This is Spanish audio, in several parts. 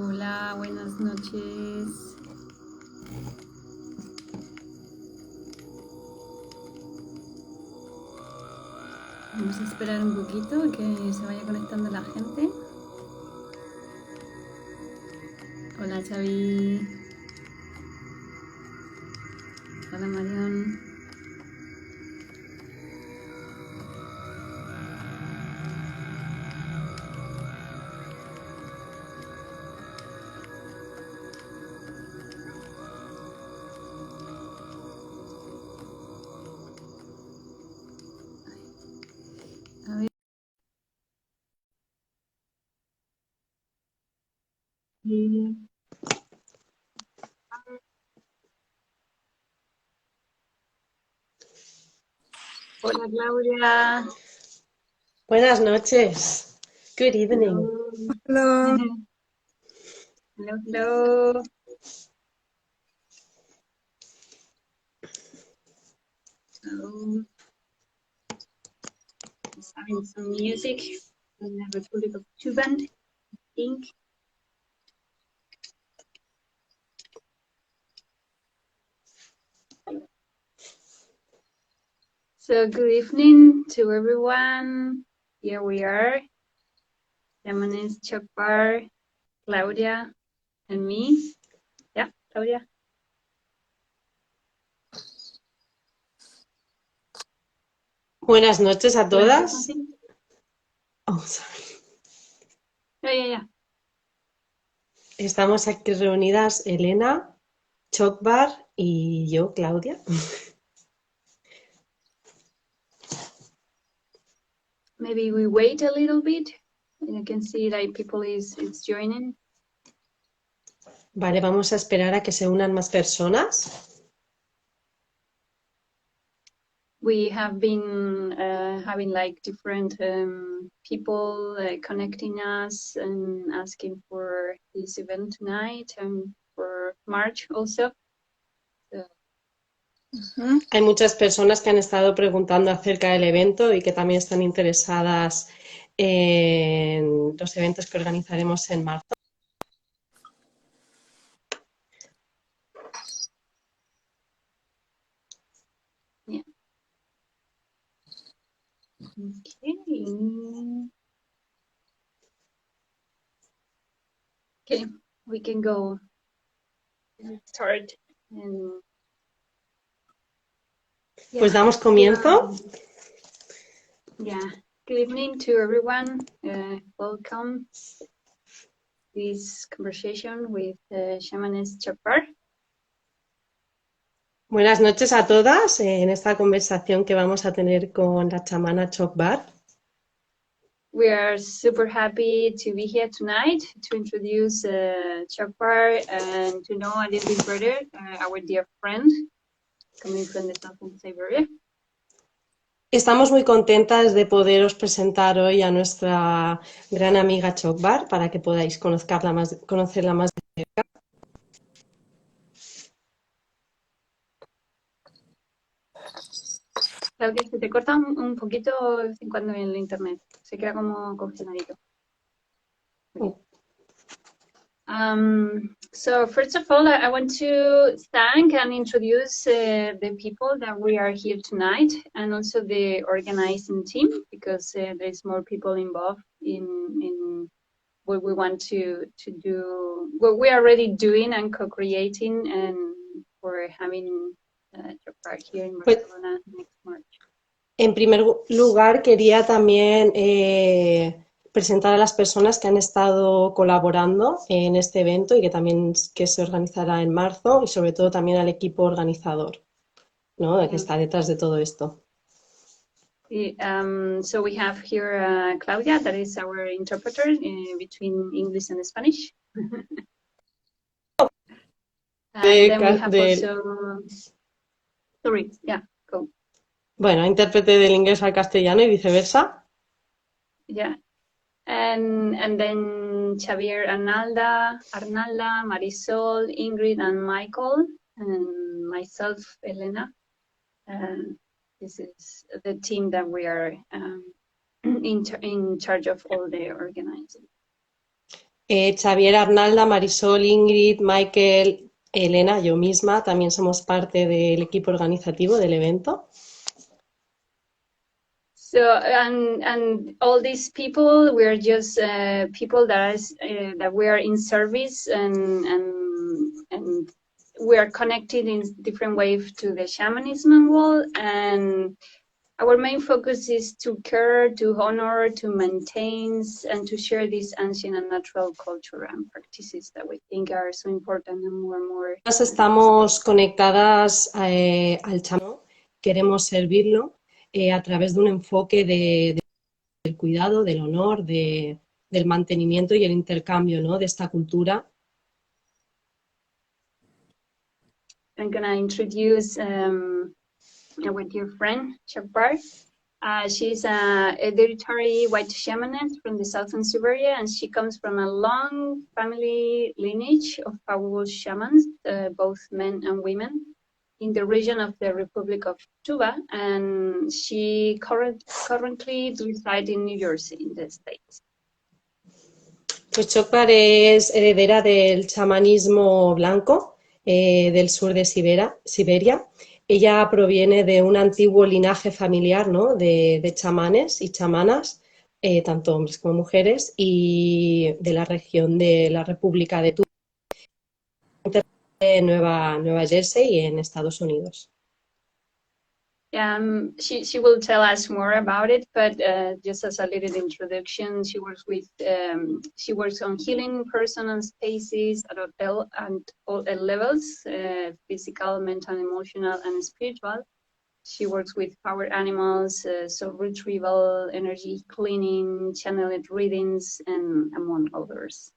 Hola, buenas noches. Vamos a esperar un poquito que se vaya conectando la gente. Hola, Xavi. Hola, Marión. A ver. Hola, Claudia. Buenas noches. Good evening. Hello. Hello, hello. So, just having some music in the Republic of Tuban, I think. So, good evening to everyone. Here we are, Chamanismo ChokBar, Claudia, and me. Yeah, Claudia. Buenas noches a todas. Oh, Yeah. Estamos aquí reunidas Elena, ChokBar y yo, Claudia. Maybe we wait a little bit. You can see like people is joining. Vale, vamos a esperar a que se unan más personas. We have been having like different people connecting us and asking for this event tonight and for March also. So, Hay muchas personas que han estado preguntando acerca del evento y que también están interesadas en los eventos que organizaremos en marzo. yeah. Okay, we can go and start. And, yeah. Pues damos comienzo. Yeah, good evening to everyone. Welcome to this conversation with Shamanist ChokBar. Buenas noches a todas en esta conversación que vamos a tener con la chamana ChokBar. We are super happy to be here tonight to introduce ChokBar and to know a little bit better our dear friend coming from the southern Siberia. Estamos muy contentas de poderos presentar hoy a nuestra gran amiga ChokBar para que podáis conocerla más de cerca. Claro que se te corta un poquito de vez en cuando en el internet, se queda como congeladito. Okay. So first of all, I want to thank and introduce the people that we are here tonight and also the organizing team because there's more people involved in what we want to do, what we are already doing and co-creating and for having ChokBar here in Barcelona next March. En primer lugar, quería también presentar a las personas que han estado colaborando en este evento y que se organizará en marzo y sobre todo también al equipo organizador, ¿no? Que está detrás de todo esto. So we have here Claudia, that is our interpreter between English and Spanish. And then we have also... Sorry, yeah, go. Bueno, intérprete del inglés al castellano y viceversa. Yeah. And then Xavier, Arnalda, Marisol, Ingrid, and Michael, and myself, Elena. This is the team that we are in charge of all the organizing. Xavier, Arnalda, Marisol, Ingrid, Michael, Elena, yo misma, también somos parte del equipo organizativo del evento. So and all these people, we're just people that we are in service and we are connected in different ways to the shamanism world, and our main focus is to care, to honor, to maintain, and to share this ancient and natural culture and practices that we think are so important and more. Estamos conectadas al chamán, queremos servirlo a través de un enfoque del cuidado, del honor, del mantenimiento y el intercambio, ¿no?, de esta cultura. I'm gonna introduce with your friend ChokBar. She's a hereditary white shamaness from the southern Siberia, and she comes from a long family lineage of powerful shamans, both men and women, in the region of the Republic of Tuva, and she currently resides in New Jersey, in the States. Pues ChokBar es heredera del chamanismo blanco del sur de Siberia. Ella proviene de un antiguo linaje familiar, ¿no?, de chamanes y chamanas, tanto hombres como mujeres, y de la región de la República de Tuva, en Nueva Jersey y en Estados Unidos. She will tell us more about it, but just as a little introduction, she works on healing personal spaces at all levels, physical, mental, emotional, and spiritual. She works with power animals, soul retrieval, energy cleaning, channeled readings, and among others.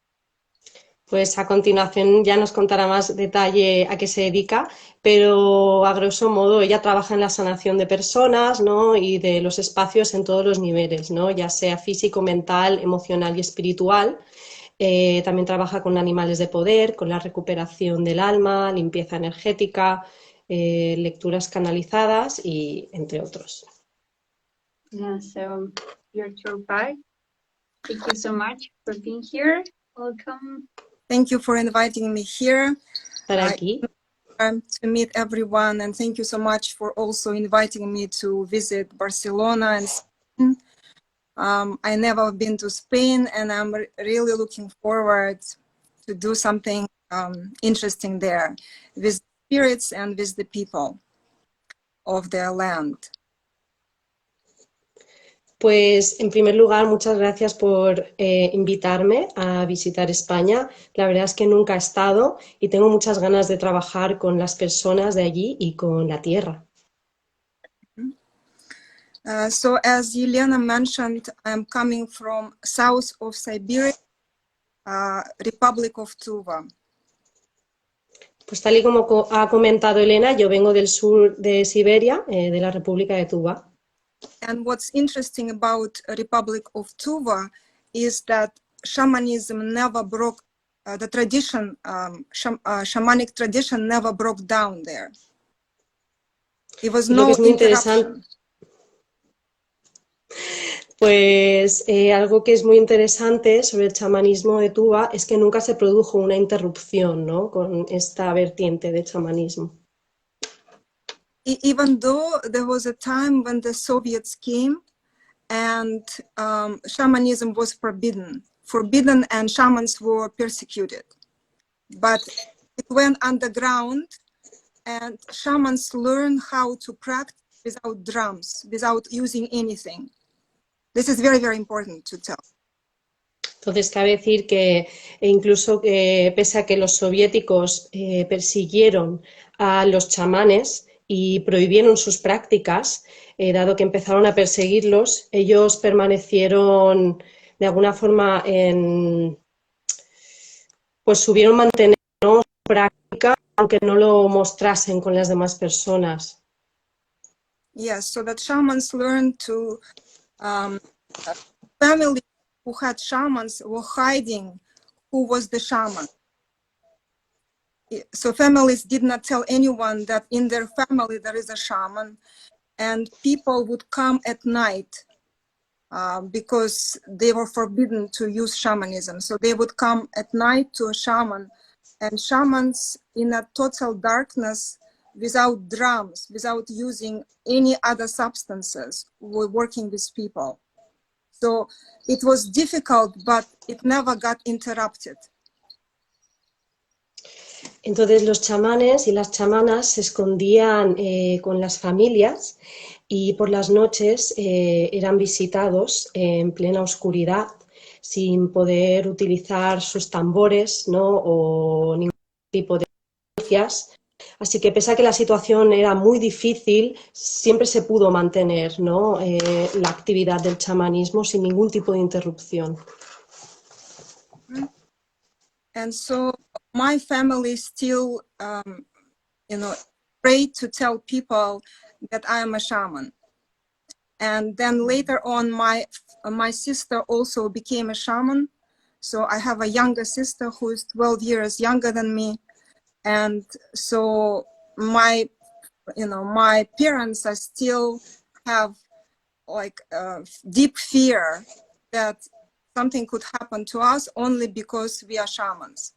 Pues a continuación ya nos contará más detalle a qué se dedica, pero a grosso modo ella trabaja en la sanación de personas, ¿no?, y de los espacios en todos los niveles, ¿no?, ya sea físico, mental, emocional y espiritual. También trabaja con animales de poder, con la recuperación del alma, limpieza energética, lecturas canalizadas y entre otros. Yeah, so you're ChokBar. Thank you so much for being here. Welcome. Thank you for inviting me here. Estar aquí. To meet everyone, and thank you so much for also inviting me to visit Barcelona and Spain. I never been to Spain, and I'm really looking forward to do something interesting there with spirits and with the people of their land. Pues en primer lugar, muchas gracias por invitarme a visitar España. La verdad es que nunca he estado y tengo muchas ganas de trabajar con las personas de allí y con la tierra. So as Elena mentioned, I'm coming from south of Siberia, Republic of Tuva. Pues tal y como ha comentado Elena, yo vengo del sur de Siberia, de la República de Tuva. And what's interesting about Republic of Tuva is that shamanism never broke, the tradition, shamanic tradition never broke down there. It was no interruption. Pues algo que es muy interesante sobre el chamanismo de Tuva es que nunca se produjo una interrupción, ¿no?, con esta vertiente de chamanismo. Even though there was a time when the Soviets came and shamanism was forbidden and shamans were persecuted. But it went underground and shamans learned how to practice without drums, without using anything. This is very, very important to tell. Entonces, cabe decir que incluso pese a que los soviéticos persiguieron a los chamanes y prohibieron sus prácticas, dado que empezaron a perseguirlos, ellos permanecieron de alguna forma pues supieron mantener, ¿no?, su práctica, aunque no lo mostrasen con las demás personas. Yes, so that shamans learned to families who had shamans were hiding who was the shaman. So families did not tell anyone that in their family there is a shaman, and people would come at night because they were forbidden to use shamanism. So they would come at night to a shaman, and shamans in a total darkness, without drums, without using any other substances, were working with people. So it was difficult, but it never got interrupted. Entonces los chamanes y las chamanas se escondían con las familias y por las noches eran visitados en plena oscuridad sin poder utilizar sus tambores, ¿no? O ningún tipo de noticias. Así que pese a que la situación era muy difícil, siempre se pudo mantener, ¿no? La actividad del chamanismo sin ningún tipo de interrupción. And so my family still, afraid to tell people that I am a shaman. And then later on, my sister also became a shaman. So I have a younger sister who is 12 years younger than me. And so my parents are still have like a deep fear that something could happen to us only because we are shamans.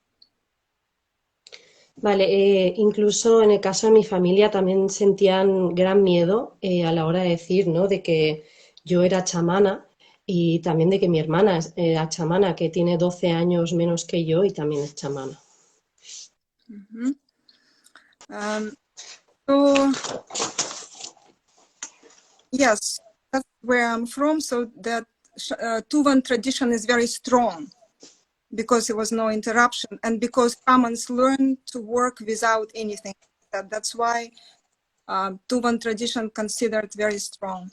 Vale, incluso en el caso de mi familia también sentían gran miedo a la hora de decir, ¿no? De que yo era chamana y también de que mi hermana era chamana, que tiene 12 años menos que yo y también es chamana. Mm-hmm. So yes, that's where I'm from. So that Tuvan tradition is very strong because there was no interruption and because shamans learn to work without anything. That's why Tuvan tradition considered very strong.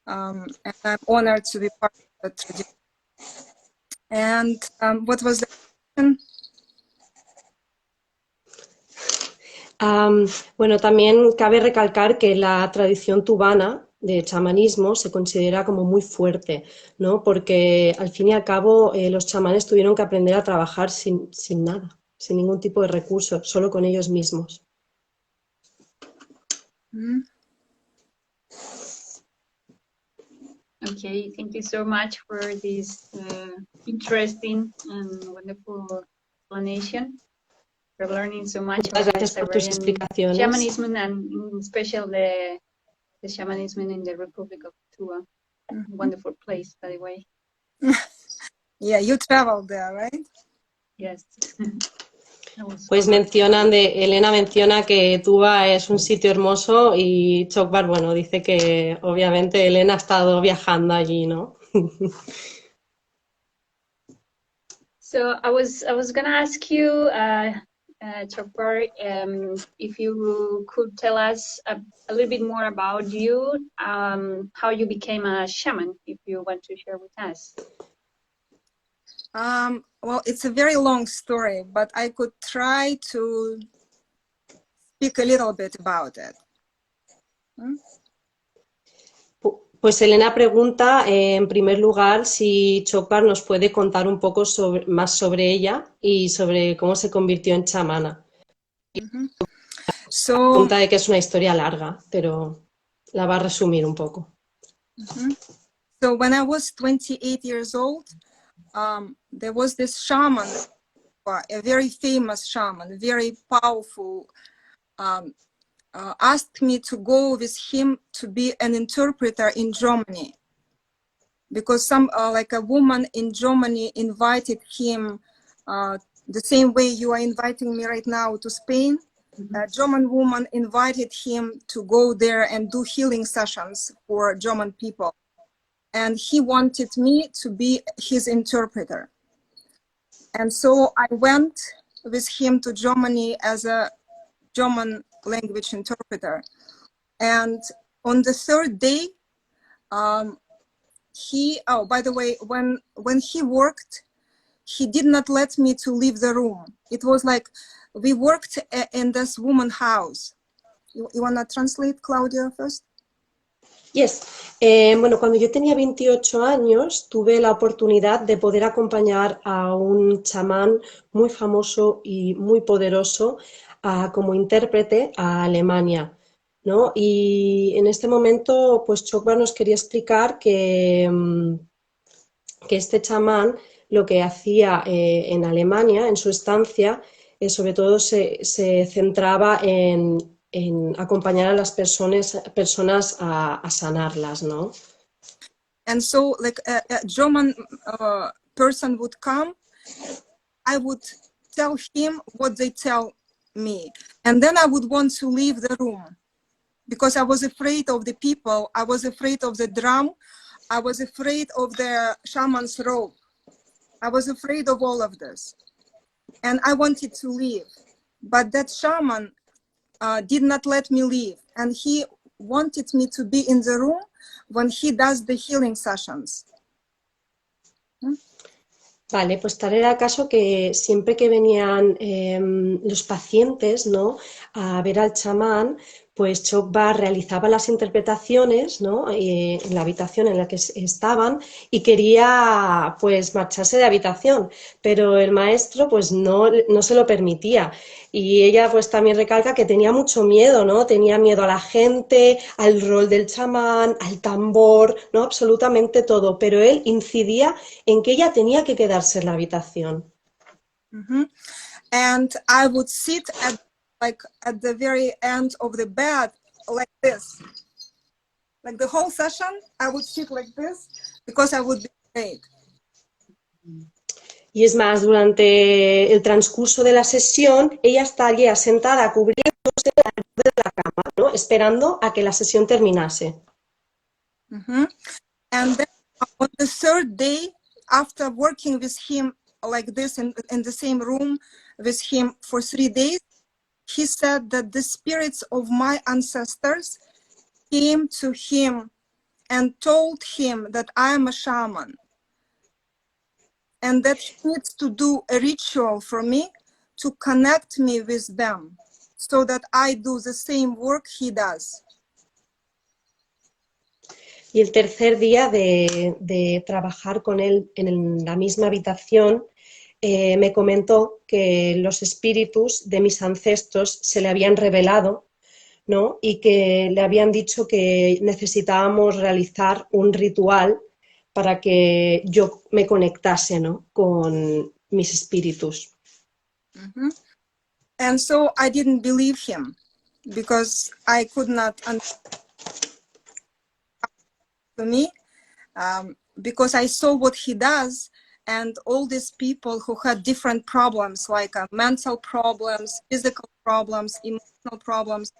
And I'm honored to be part of that tradition. And what was the question? Bueno, también cabe recalcar que la tradición tubana de chamanismo se considera como muy fuerte, ¿no? Porque al fin y al cabo los chamanes tuvieron que aprender a trabajar sin nada, sin ningún tipo de recursos, solo con ellos mismos. Okay, thank you so much for this interesting and wonderful explanation. We're learning so much Muchas about gracias por tus Siberian explicaciones. shamanism and in special the shamanism in the Republic of Tuva. Wonderful place, by the way. Yeah, you traveled there, right? Yes. Pues Elena menciona que Tuva es un sitio hermoso y ChokBar, bueno, dice que obviamente Elena ha estado viajando allí, ¿no? So I was gonna ask you, ChokBar, if you could tell us a little bit more about you, how you became a shaman, if you want to share with us. Well, it's a very long story, but I could try to speak a little bit about it. Pues Elena pregunta, en primer lugar, si ChokBar nos puede contar un poco más sobre ella y sobre cómo se convirtió en chamana. Pregunta de que es una historia larga, pero la va a resumir un poco. So when I was 28 years old, there was this shaman, a very famous shaman, very powerful, asked me to go with him to be an interpreter in Germany, because like a woman in Germany invited him the same way you are inviting me right now to Spain. A German woman invited him to go there and do healing sessions for German people. And he wanted me to be his interpreter. And so I went with him to Germany as a German language interpreter. And on the third day, by the way, when he worked, he did not let me to leave the room. It was like we worked in this woman's house. You want to translate, Claudia, first? Yes. Bueno, cuando yo tenía 28 años tuve la oportunidad de poder acompañar a un chamán muy famoso y muy poderoso como intérprete a Alemania. ¿no? Y en este momento, pues ChokBar nos quería explicar que este chamán lo que hacía en Alemania, en su estancia, sobre todo se centraba en acompañar a las personas a sanarlas, ¿no? And so, like a German person would come, I would tell him what they tell me, and then I would want to leave the room because I was afraid of the people, I was afraid of the drum, I was afraid of the shaman's robe, I was afraid of all of this, and I wanted to leave, but that shaman did not let me leave, and he wanted me to be in the room when he does the healing sessions. Vale, pues tal era el caso que siempre que venían los pacientes, ¿no?, a ver al chamán, pues ChokBar realizaba las interpretaciones, ¿no?, en la habitación en la que estaban, y quería pues marcharse de habitación, pero el maestro pues no se lo permitía. Y ella pues también recalca que tenía mucho miedo, ¿no? Tenía miedo a la gente, al rol del chamán, al tambor, ¿no? Absolutamente todo, pero él incidía en que ella tenía que quedarse en la habitación. Mm-hmm. And I would sit at the very end of the bed like this. Like the whole session, I would sit like this because I would be afraid. Y es más, durante el transcurso de la sesión, ella estaría sentada cubriéndose de la cama, ¿no?, esperando a que la sesión terminase. Mm-hmm. And then on the third day, after working with him like this in the same room with him for 3 days, he said that the spirits of my ancestors came to him and told him that I am a shaman and that he needs to do a ritual for me to connect me with them so that I do the same work he does. Y el tercer día de trabajar con él en la misma habitación, me comentó que los espíritus de mis ancestros se le habían revelado, ¿no?, y que le habían dicho que necesitábamos realizar un ritual para que yo me conectase, ¿no?, con mis espíritus. Mm-hmm. And so I didn't believe him because I could not understand to me because I saw what he does, and all these people who had different problems like mental problems, physical problems, emotional problems,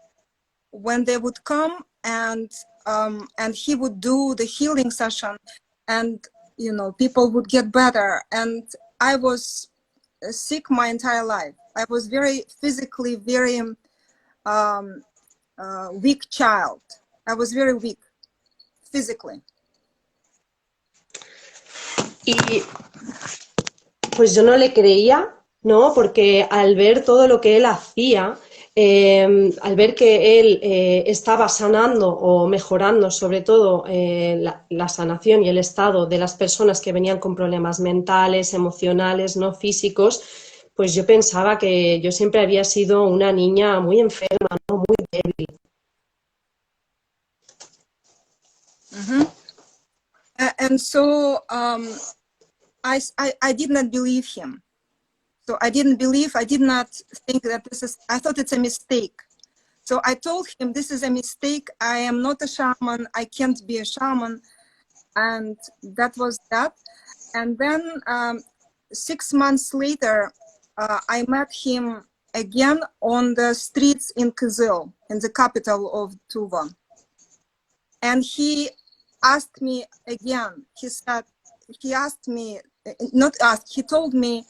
when they would come and he would do the healing session, and you know, people would get better. And I was sick my entire life. I was very physically very weak child. I was very weak physically. Y pues yo no le creía, ¿no?, porque al ver todo lo que él hacía, al ver que él estaba sanando o mejorando sobre todo la sanación y el estado de las personas que venían con problemas mentales, emocionales, no físicos, pues yo pensaba que yo siempre había sido una niña muy enferma, ¿no?, muy débil. Mm-hmm. And so I did not believe him. So I did not think that I thought it's a mistake. So I told him, this is a mistake. I am not a shaman. I can't be a shaman. And that was that. And then 6 months later, I met him again on the streets in Kizil, in the capital of Tuva. And he asked me again, he told me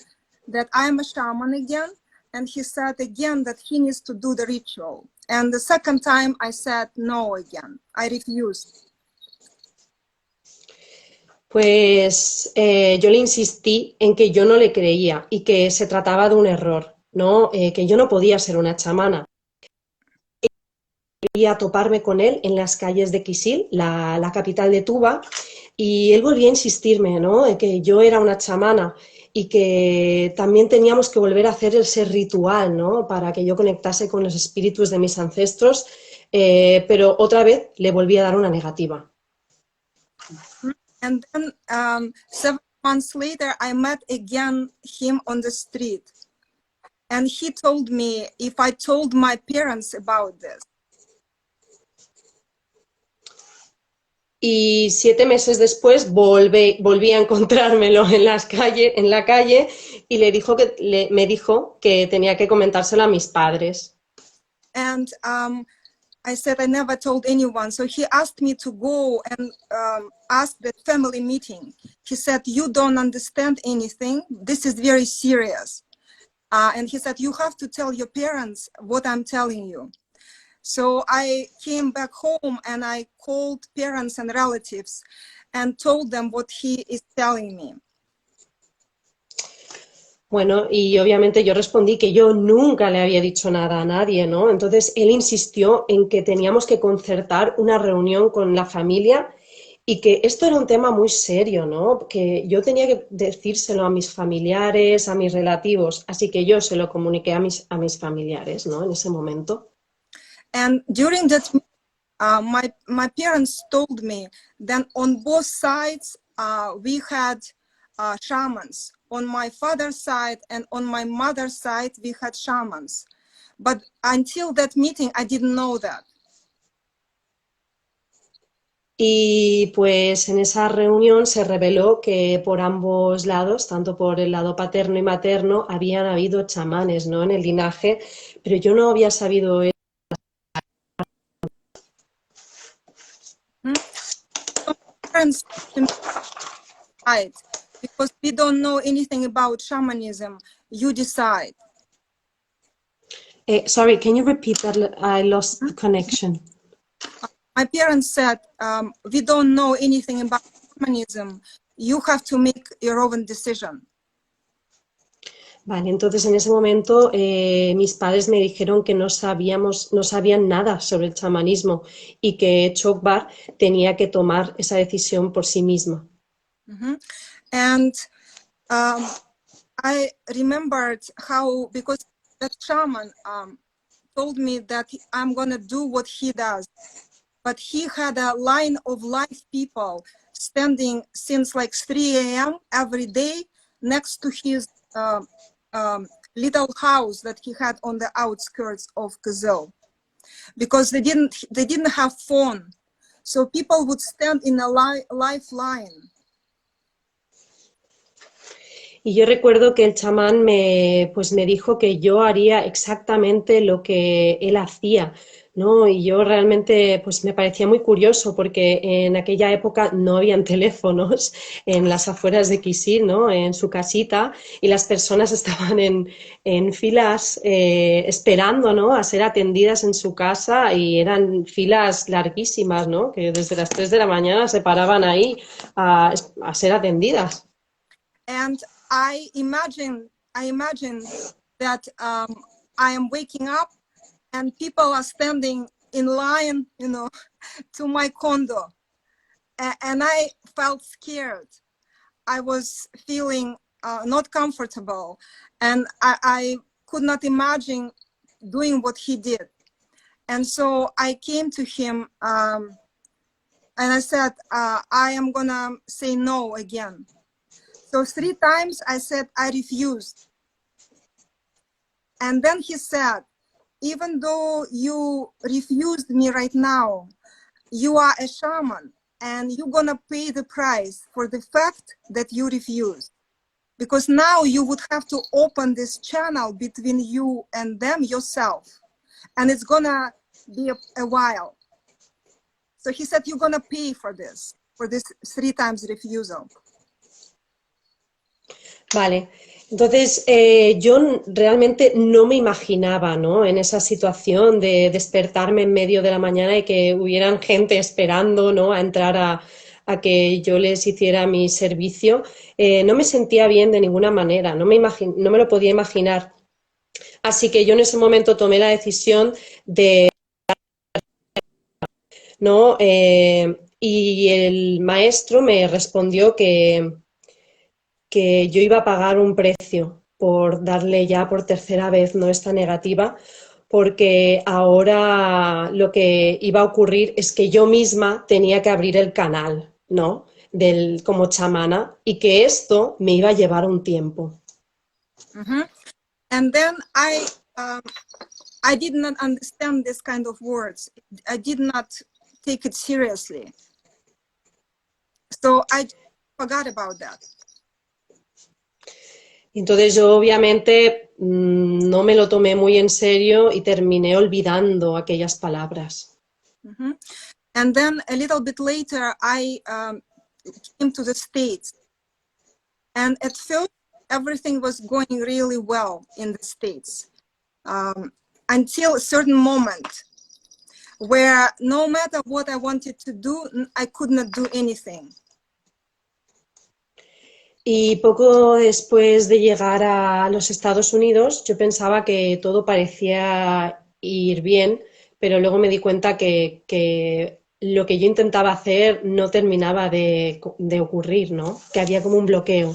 that I am a shaman again, and he said again that he needs to do the ritual. And the second time I said no again, I refused. Pues yo le insistí en que yo no le creía y que se trataba de un error, ¿no? Que yo no podía ser una chamana. Quería toparme con él en las calles de Kisil, la capital de Tuva, y él volvía a insistirme, ¿no?, en que yo era una chamana y que también teníamos que volver a hacer ese ritual, ¿no?, para que yo conectase con los espíritus de mis ancestros, pero otra vez le volví a dar una negativa. And then 7 months later, I met again him on the street. And he told me if I told my parents about this. Y 7 meses después volví a encontrármelo en la calle y me dijo que tenía que comentárselo a mis padres. And I said I never told anyone. So he asked me to go and ask the family meeting. He said, you don't understand anything. This is very serious. And he said, you have to tell your parents what I'm telling you. So I came back home and I called parents and relatives and told them what he is telling me. Bueno, y obviamente yo respondí que yo nunca le había dicho nada a nadie, ¿no? Entonces él insistió en que teníamos que concertar una reunión con la familia y que esto era un tema muy serio, ¿no? Que yo tenía que decírselo a mis familiares, a mis relativos, así que yo se lo comuniqué a mis familiares, ¿no? En ese momento. And during that my parents told me that on both sides we had shamans. On my father's side and on my mother's side we had shamans. But until that meeting I didn't know that. Y pues en esa reunión se reveló que por ambos lados, tanto por el lado paterno y materno, habían habido chamanes, ¿no? En el linaje, pero yo no había sabido eso. Because we don't know anything about shamanism, you decide. Sorry, can you repeat that? I lost the connection. My parents said, we don't know anything about shamanism. You have to make your own decision. Vale, entonces en ese momento mis padres me dijeron que no sabían nada sobre el chamanismo y que ChokBar tenía que tomar esa decisión por sí misma. And I remembered how, because that shaman told me that I'm going to do what he does. But he had a line of live people standing since like 3 a.m. every day next to his little house that he had on the outskirts of Kazil. Because they didn't have phone. So people would stand in a lifeline. Y yo recuerdo que el chamán me dijo que yo haría exactamente lo que él hacía, ¿no? Y yo realmente pues me parecía muy curioso porque en aquella época no habían teléfonos en las afueras de Kisil, ¿no? En su casita, y las personas estaban en filas esperando, ¿no? A ser atendidas en su casa, y eran filas larguísimas, ¿no? Que desde las 3 de la mañana se paraban ahí a ser atendidas. And I imagine that I am waking up and people are standing in line, you know, to my condo. And I felt scared. I was feeling not comfortable. And I could not imagine doing what he did. And so I came to him and I said, I am gonna say no again. So 3 times I said I refused. And then he said, even though you refused me right now, you are a shaman and you're gonna pay the price for the fact that you refused. Because now you would have to open this channel between you and them yourself. And it's gonna be a while. So he said, you're gonna pay for this 3 times refusal. Vale, entonces yo realmente no me imaginaba, ¿no? En esa situación de despertarme en medio de la mañana y que hubieran gente esperando, ¿no? A entrar a que yo les hiciera mi servicio. No me sentía bien de ninguna manera, no me lo podía imaginar. Así que yo en ese momento tomé la decisión de... ¿no? Y el maestro me respondió que yo iba a pagar un precio por darle ya por tercera vez, ¿no? Esta negativa, porque ahora lo que iba a ocurrir es que yo misma tenía que abrir el canal, ¿no? Como chamana, y que esto me iba a llevar un tiempo. And then I did not understand this kind of words. I did not take it seriously. So I forgot about that. Entonces yo obviamente no me lo tomé muy en serio y terminé olvidando aquellas palabras. And then a little bit later, I came to the States. And at first, everything was going really well in the States. Until a certain moment where no matter what I wanted to do, I could not do anything. Y poco después de llegar a los Estados Unidos, yo pensaba que todo parecía ir bien, pero luego me di cuenta que lo que yo intentaba hacer no terminaba de ocurrir, ¿no? Que había como un bloqueo.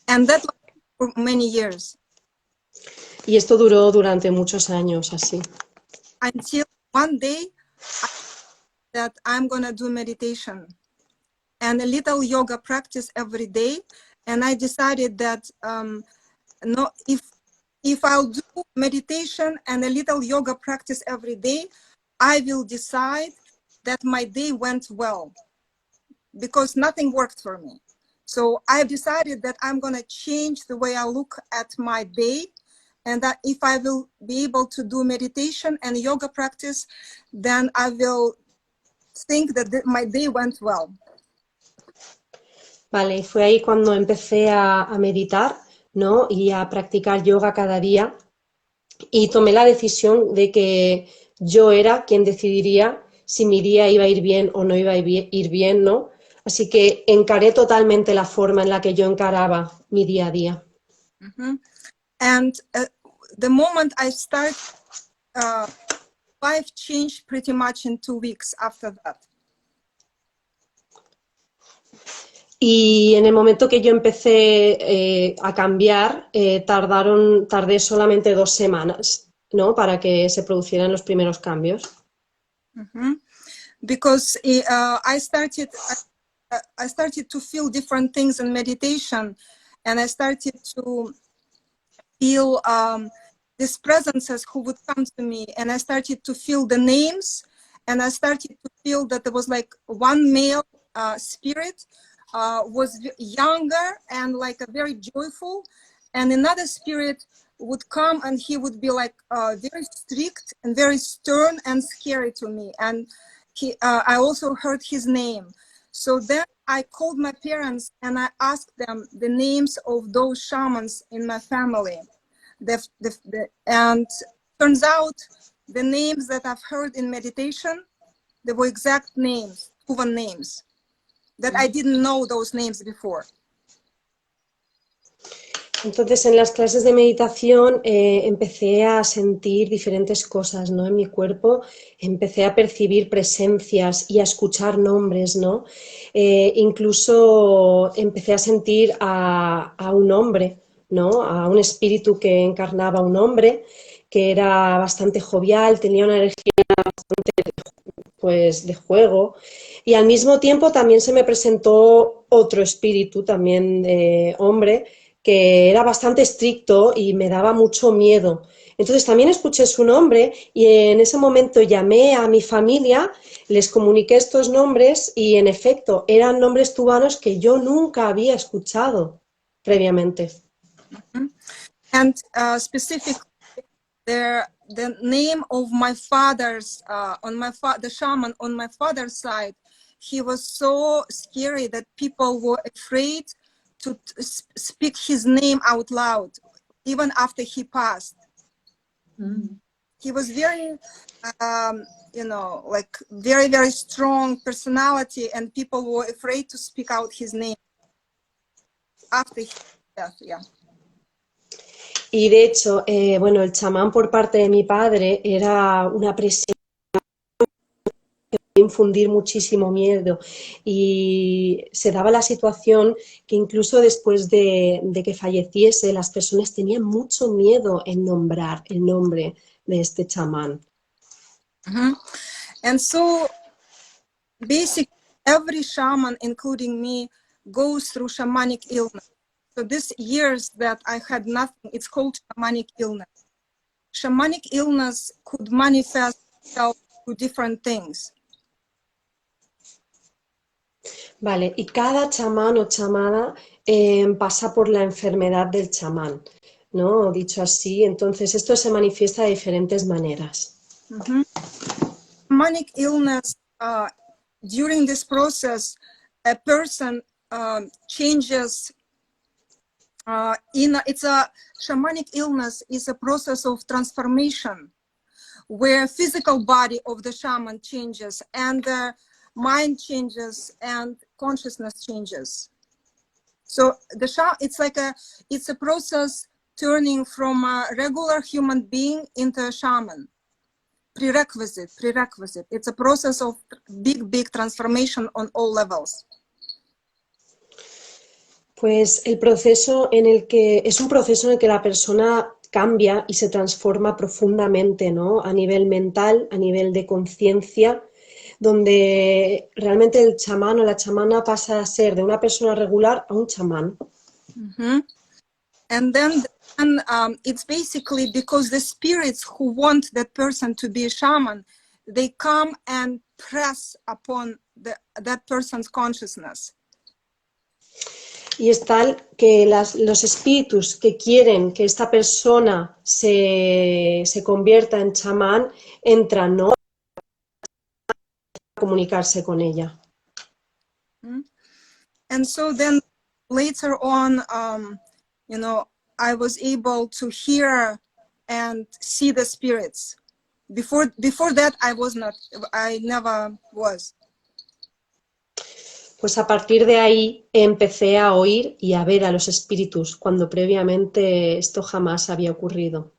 And that was for many years. Y esto duró durante muchos años, así. Until one day, that I'm gonna do meditation and a little yoga practice every day. And I decided that no, if I'll do meditation and a little yoga practice every day, I will decide that my day went well, because nothing worked for me. So I decided that I'm gonna change the way I look at my day, and that if I will be able to do meditation and yoga practice, then I will think that my day went well. Vale, y fue ahí cuando empecé a meditar, ¿no? Y a practicar yoga cada día, y tomé la decisión de que yo era quien decidiría si mi día iba a ir bien o no iba a ir bien, ¿no? Así que encaré totalmente la forma en la que yo encaraba mi día a día. And the moment I started, life changed pretty much in 2 weeks after that. Y en el momento que yo empecé a cambiar, tardé solamente 2 semanas, ¿no? Para que se producieran los primeros cambios. Because I started to feel different things in meditation, and I started to feel these presences who would come to me, and I started to feel the names, and I started to feel that there was like one male spirit was younger and like a very joyful, and another spirit would come and he would be like very strict and very stern and scary to me, and I also heard his name. So then I called my parents and I asked them the names of those shamans in my family. And turns out the names that I've heard in meditation, they were exact names, proven names, that I didn't know those names before. Entonces, en las clases de meditación empecé a sentir diferentes cosas, ¿no? En mi cuerpo, empecé a percibir presencias y a escuchar nombres, ¿no? Incluso empecé a sentir a un hombre, ¿no? A un espíritu que encarnaba un hombre, que era bastante jovial, tenía una energía bastante, pues, de juego, y al mismo tiempo también se me presentó otro espíritu, también de hombre, que era bastante estricto y me daba mucho miedo. Entonces también escuché su nombre y en ese momento llamé a mi familia, les comuniqué estos nombres y en efecto eran nombres tubanos que yo nunca había escuchado previamente. And specifically, the name of my father's, the shaman on my father's side, he was so scary that people were afraid to speak his name out loud, even after he passed. He was very, like very, very strong personality, and people were afraid to speak out his name after his death, yeah. Y de hecho, bueno, el chamán por parte de mi padre era una presencia infundir muchísimo miedo y se daba la situación que incluso después de que falleciese las personas tenían mucho miedo en nombrar el nombre de este chamán. And so basically every shaman, including me, goes through shamanic illness. So these years that I had nothing, it's called shamanic illness. Shamanic illness could manifest itself to different things. Vale, y cada chamán o chamana pasa por la enfermedad del chamán, ¿no? Dicho así, entonces esto se manifiesta de diferentes maneras. Shamanic illness, during this process, a person changes. It's a shamanic illness is a process of transformation, where physical body of the shaman changes and the mind changes and consciousness changes. So it's a process turning from a regular human being into a shaman. Prerequisite. It's a process of big transformation on all levels. Pues el proceso es un proceso en el que la persona cambia y se transforma profundamente, ¿no? A nivel mental, a nivel de conciencia, donde realmente el chamán o la chamana pasa a ser de una persona regular a un chamán. And then it's basically because the spirits who want that person to be a shaman, they come and press upon that person's consciousness. Y es tal que los espíritus que quieren que esta persona se convierta en chamán entran, ¿no?, a comunicarse con ella. And so then later on, I was able to hear and see the spirits. Before that, I never was. Pues a partir de ahí empecé a oír y a ver a los espíritus, cuando previamente esto jamás había ocurrido.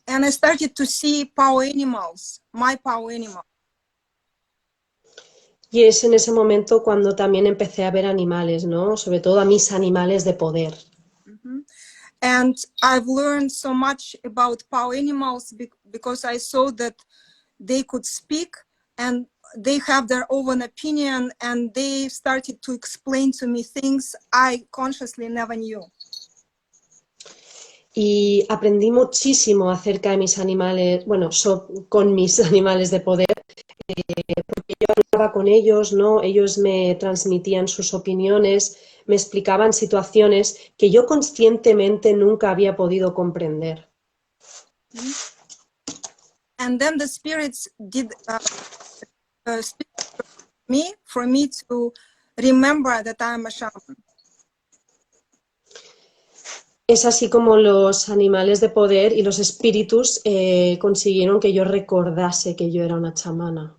And I started to see power animals, my power animals. Y es en ese momento cuando también empecé a ver animales, ¿no? Sobre todo a mis animales de poder. And I've learned so much about power animals because I saw that they could speak and they have their own opinion and they started to explain to me things I consciously never knew. Y aprendí muchísimo acerca de mis animales, bueno, con mis animales de poder, porque yo hablaba con ellos, ¿no? Ellos me transmitían sus opiniones, me explicaban situaciones que yo conscientemente nunca había podido comprender. And then the spirits did speak to me for me to remember that I am a shaman. Es así como los animales de poder y los espíritus consiguieron que yo recordase que yo era una chamana.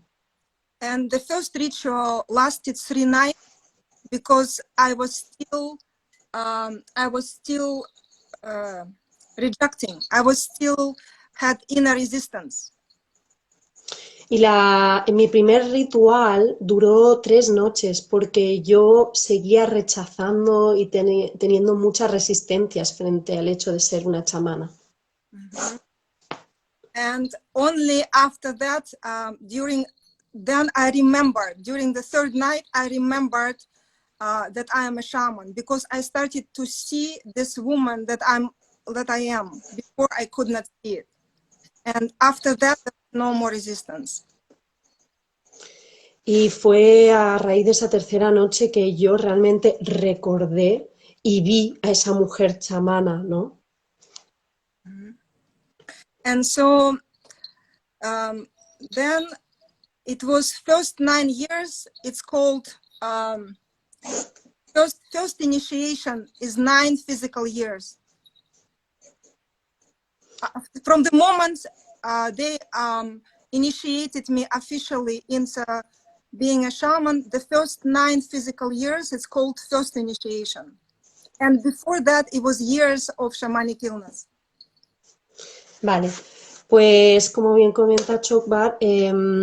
And the first ritual lasted 3 nights because I was still rejecting. I was still had inner resistance. Y mi primer ritual duró 3 noches porque yo seguía rechazando y teniendo muchas resistencias frente al hecho de ser una chamana. And only after that, during the 3rd night, I remembered that I am a shaman because I started to see this woman that I am. Before I could not see it. And after that, no more resistance. Y fue a raíz de esa tercera noche que yo realmente recordé y vi a esa mujer chamana, ¿no? And so then it was first 9 years. It's called first initiation is 9 physical years. From the moment they initiated me officially into being a shaman, the first 9 physical years, it's called first initiation. And before that, it was years of shamanic illness. Vale, pues como bien comenta ChokBar, los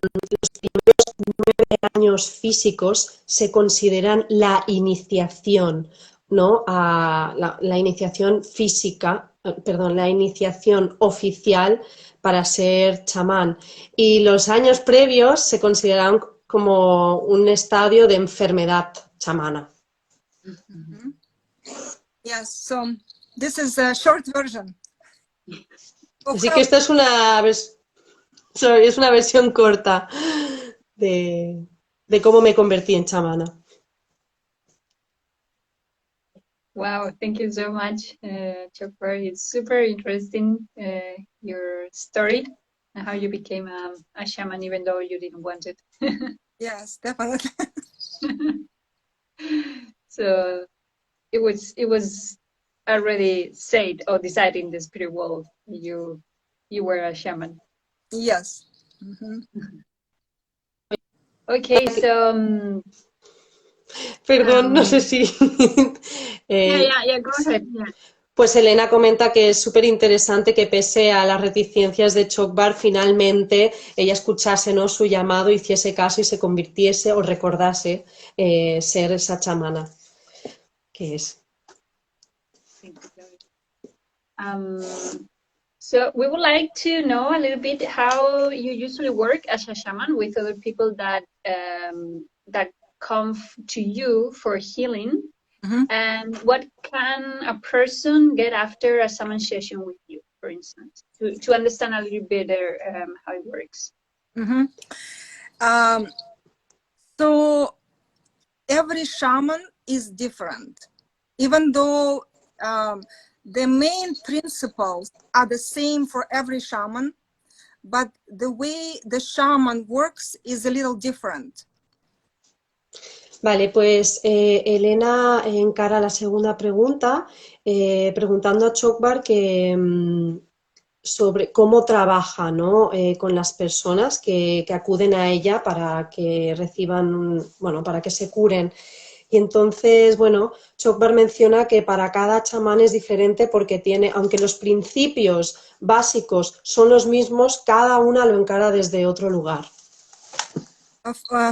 primeros 9 años físicos se consideran la iniciación, ¿no? La iniciación física, perdón, la iniciación oficial para ser chamán. Y los años previos se consideran como un estadio de enfermedad chamana. Yes, so this is a short version. Así que esta es una versión corta de cómo me convertí en chamana. Wow, thank you so much, ChokBar. It's super interesting, your story and how you became a shaman even though you didn't want it. Yes, definitely. So it was already said or decided in the spirit world you were a shaman. Yes. Okay, so Perdón, no sé si... yeah, go ahead. Yeah. Pues Elena comenta que es súper interesante que pese a las reticencias de ChokBar, finalmente ella escuchase, ¿no?, su llamado, hiciese caso y se convirtiese o recordase ser esa chamana que es. So we would like to know a little bit how you usually work as a shaman with other people that that come to you for healing. And what can a person get after a shaman session with you, for instance, to understand a little better how it works? So every shaman is different, even though the main principles are the same for every shaman, but the way the shaman works is a little different. Vale, pues Elena encara la segunda pregunta preguntando a ChokBar sobre cómo trabaja, ¿no?, con las personas que acuden a ella para que reciban, bueno, para que se curen. Y entonces, bueno, ChokBar menciona que para cada chamán es diferente porque tiene, aunque los principios básicos son los mismos, cada una lo encara desde otro lugar.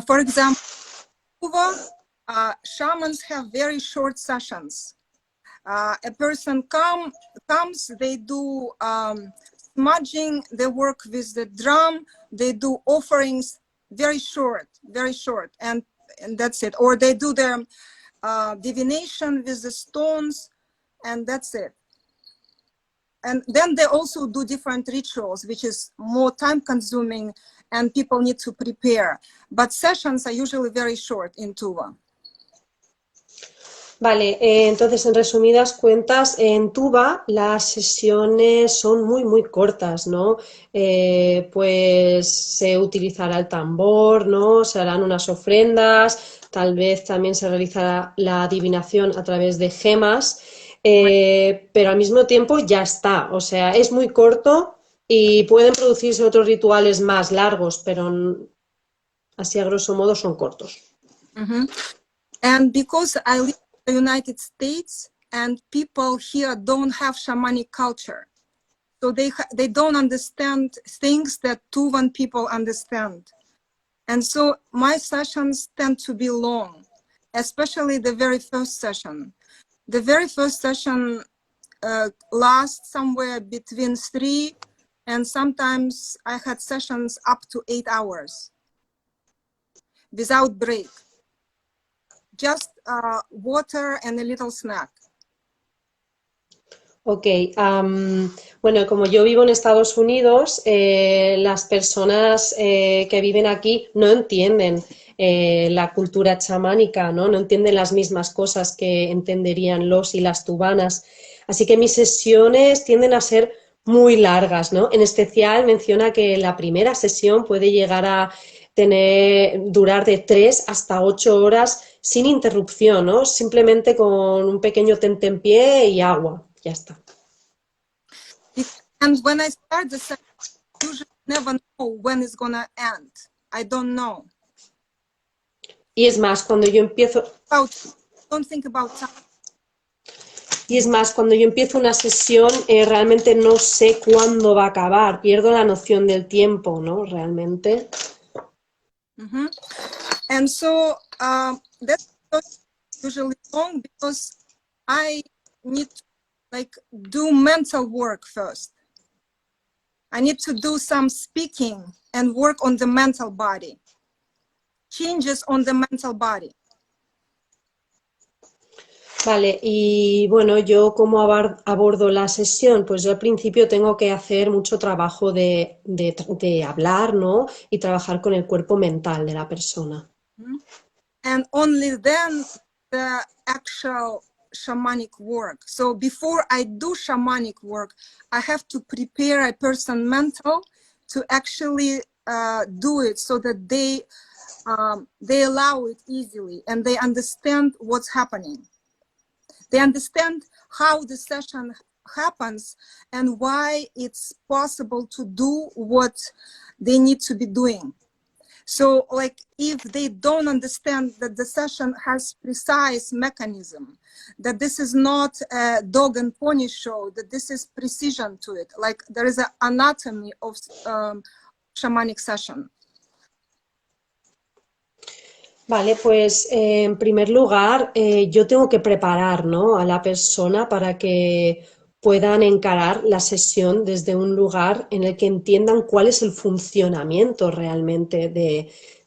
For example, shamans have very short sessions. A person comes, they do smudging, they work with the drum, they do offerings, very short, and that's it. Or they do their divination with the stones, and that's it. And then they also do different rituals, which is more time consuming and people need to prepare. But sessions are usually very short in Tuva. Vale, entonces en resumidas cuentas, en Tuva las sesiones son muy cortas, ¿no? Pues se utilizará el tambor, ¿no? Se harán unas ofrendas, tal vez también se realizará la adivinación a través de gemas, pero al mismo tiempo ya está, o sea, es muy corto y pueden producirse otros rituales más largos, pero así a grosso modo son cortos. And because I live the United States and people here don't have shamanic culture, so they don't understand things that Tuvan people understand, and so my sessions tend to be long, especially the very first session. The very first session lasts somewhere between 3 and sometimes I had sessions up to 8 hours without break. Just water and a little snack. Ok, bueno, como yo vivo en Estados Unidos, las personas que viven aquí no entienden la cultura chamánica, ¿no? No entienden las mismas cosas que entenderían los y las tubanas. Así que mis sesiones tienden a ser muy largas, ¿no? En especial menciona que la primera sesión puede llegar a durar de 3 hasta 8 horas sin interrupción, ¿no? Simplemente con un pequeño tentempié y agua, ya está. And when I start the session, I usually never know when it's gonna end. I don't know. Y es más, cuando yo empiezo... Don't think about time. Y es más, cuando yo empiezo una sesión, realmente no sé cuándo va a acabar, pierdo la noción del tiempo, ¿no? Realmente. And so that's usually long because I need to like do mental work first. I need to do some speaking and work on the mental body, changes on the mental body. Vale, y bueno, yo cómo abordo la sesión, pues yo al principio tengo que hacer mucho trabajo de hablar, ¿no? Y trabajar con el cuerpo mental de la persona. And only then the actual shamanic work. So before I do shamanic work, I have to prepare a person mental to actually do it so that they allow it easily and they understand what's happening. They understand how the session happens and why it's possible to do what they need to be doing. So like if they don't understand that the session has precise mechanism, that this is not a dog and pony show, that this is precision to it, like there is an anatomy of shamanic session. Vale, pues en primer lugar yo tengo que preparar, ¿no? a la persona para que puedan encarar la sesión desde un lugar en el que entiendan cuál es el funcionamiento realmente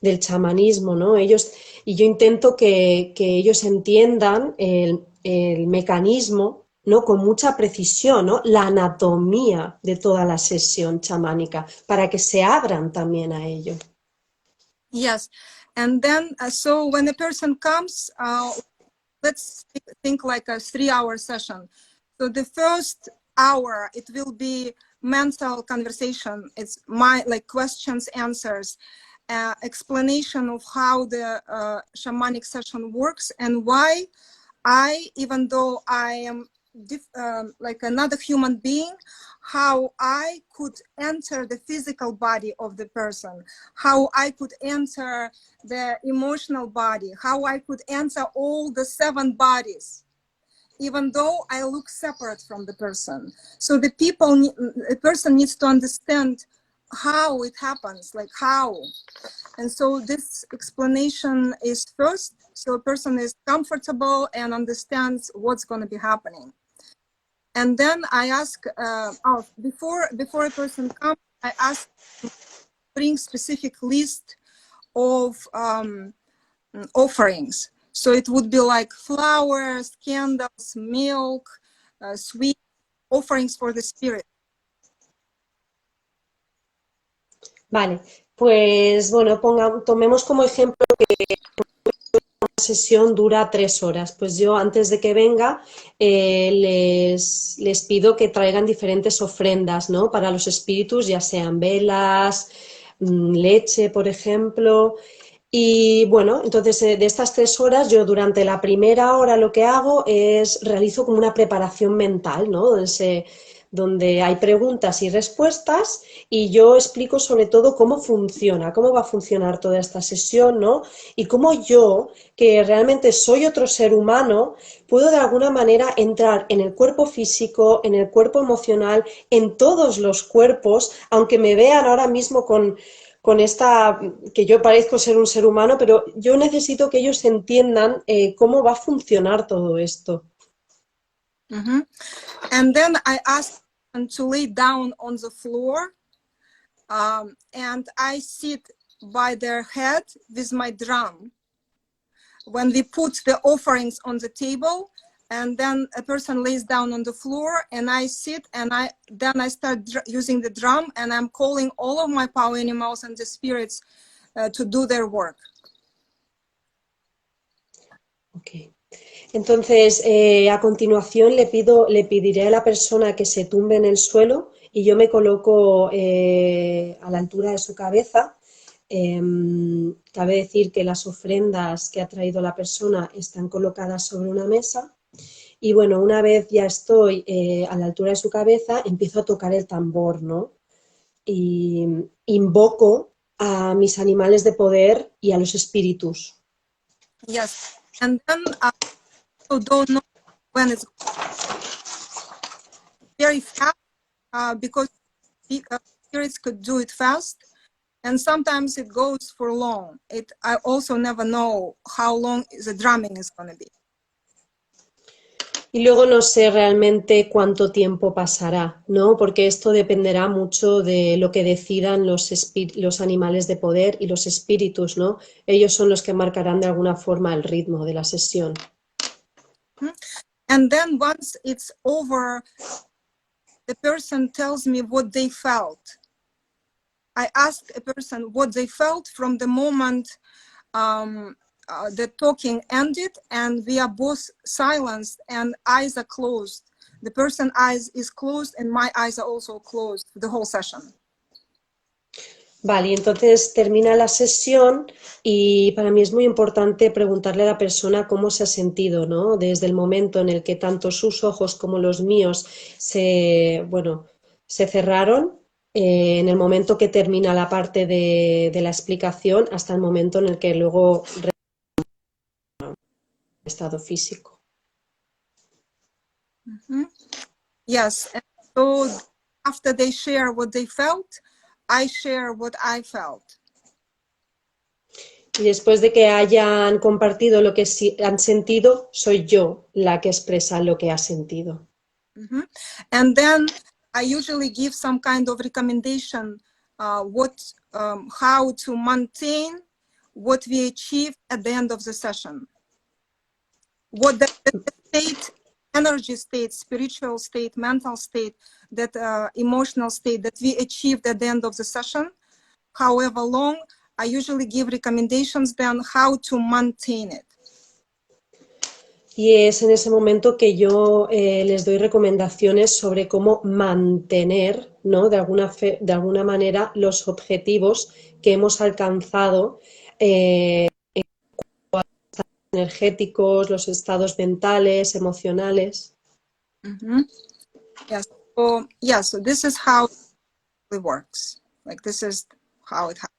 del chamanismo, ¿no? Y yo intento que ellos entiendan el mecanismo, ¿no? Con mucha precisión, ¿no? La anatomía de toda la sesión chamánica, para que se abran también a ello. Yes. And then, so when a person comes, let's think like a 3-hour session. So the first hour, it will be mental conversation. It's my like questions, answers, explanation of how the shamanic session works and why even though I am like another human being, how I could enter the physical body of the person, how I could enter the emotional body, how I could enter all the 7 bodies, even though I look separate from the person. So the person needs to understand how it happens, like how. And so this explanation is first, so a person is comfortable and understands what's going to be happening. And then I ask, before a person comes, I ask to bring specific list of offerings. So it would be like flowers, candles, milk, sweet offerings for the spirit. Vale, pues bueno, tomemos como ejemplo que una sesión dura 3 horas. Pues yo antes de que venga les pido que traigan diferentes ofrendas, ¿no? Para los espíritus, ya sean velas, leche, por ejemplo. Y bueno, entonces de estas 3 horas yo durante la primera hora lo que hago es realizo como una preparación mental, ¿no? Donde hay preguntas y respuestas y yo explico sobre todo cómo funciona, cómo va a funcionar toda esta sesión, ¿no? Y cómo yo, que realmente soy otro ser humano, puedo de alguna manera entrar en el cuerpo físico, en el cuerpo emocional, en todos los cuerpos, aunque me vean ahora mismo con esta, que yo parezco ser un ser humano, pero yo necesito que ellos entiendan cómo va a funcionar todo esto. Mm-hmm. And then I ask them to lay down on the floor, and I sit by their head with my drum. When we put the offerings on the table, and then a person lays down on the floor, and I sit, and then I start using the drum, and I'm calling all of my power animals and the spirits to do their work. Okay. Entonces, a continuación le pediré a la persona que se tumbe en el suelo y yo me coloco a la altura de su cabeza. Cabe decir que las ofrendas que ha traído la persona están colocadas sobre una mesa y bueno, una vez ya estoy a la altura de su cabeza, empiezo a tocar el tambor, ¿no? Y invoco a mis animales de poder y a los espíritus. Yes, and then I don't know when it's very fast because spirits could do it fast. And sometimes it goes for long. I also never know how long the drumming is going to be. Y luego no sé realmente cuánto tiempo pasará, ¿no? Porque esto dependerá mucho de lo que decidan los animales de poder y los espíritus, ¿no? Ellos son los que marcarán de alguna forma el ritmo de la sesión. And then once it's over, the person tells me what they felt. I ask a person what they felt from the moment the talking ended, and we are both silenced and eyes are closed. The person's eyes is closed and my eyes are also closed the whole session. Vale, y entonces termina la sesión y para mí es muy importante preguntarle a la persona cómo se ha sentido, ¿no? Desde el momento en el que tanto sus ojos como los míos se cerraron, en el momento que termina la parte de la explicación hasta el momento en el que luego el estado físico. Yes, and so after they share what they felt, I share what I felt. Y después de que hayan compartido lo que han sentido, soy yo la que expresa lo que ha sentido. And then I usually give some kind of recommendation how to maintain what we achieve at the end of the session. What the state, energy state, spiritual state, mental state, that emotional state that we achieved at the end of the session, however long, I usually give recommendations then how to maintain it. Y es en ese momento que yo les doy recomendaciones sobre cómo mantener, ¿no? de alguna manera los objetivos que hemos alcanzado en cuanto a los estados energéticos, los estados mentales, emocionales. Yes, so this is how it works. Like this is how it happens.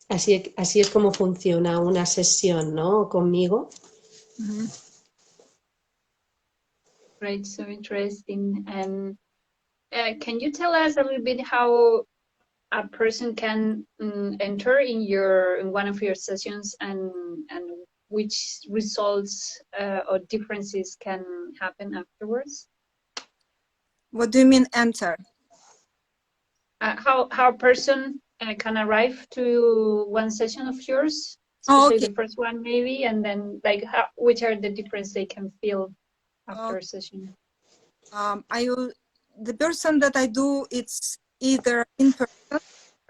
Así es como funciona una sesión, ¿no? Conmigo. Great, so interesting. And can you tell us a little bit how a person can enter in one of your sessions and which results or differences can happen afterwards? What do you mean enter? How a person can arrive to one session of yours, especially the first one maybe, and then like which are the difference they can feel after a session? The person that I do, it's either in person,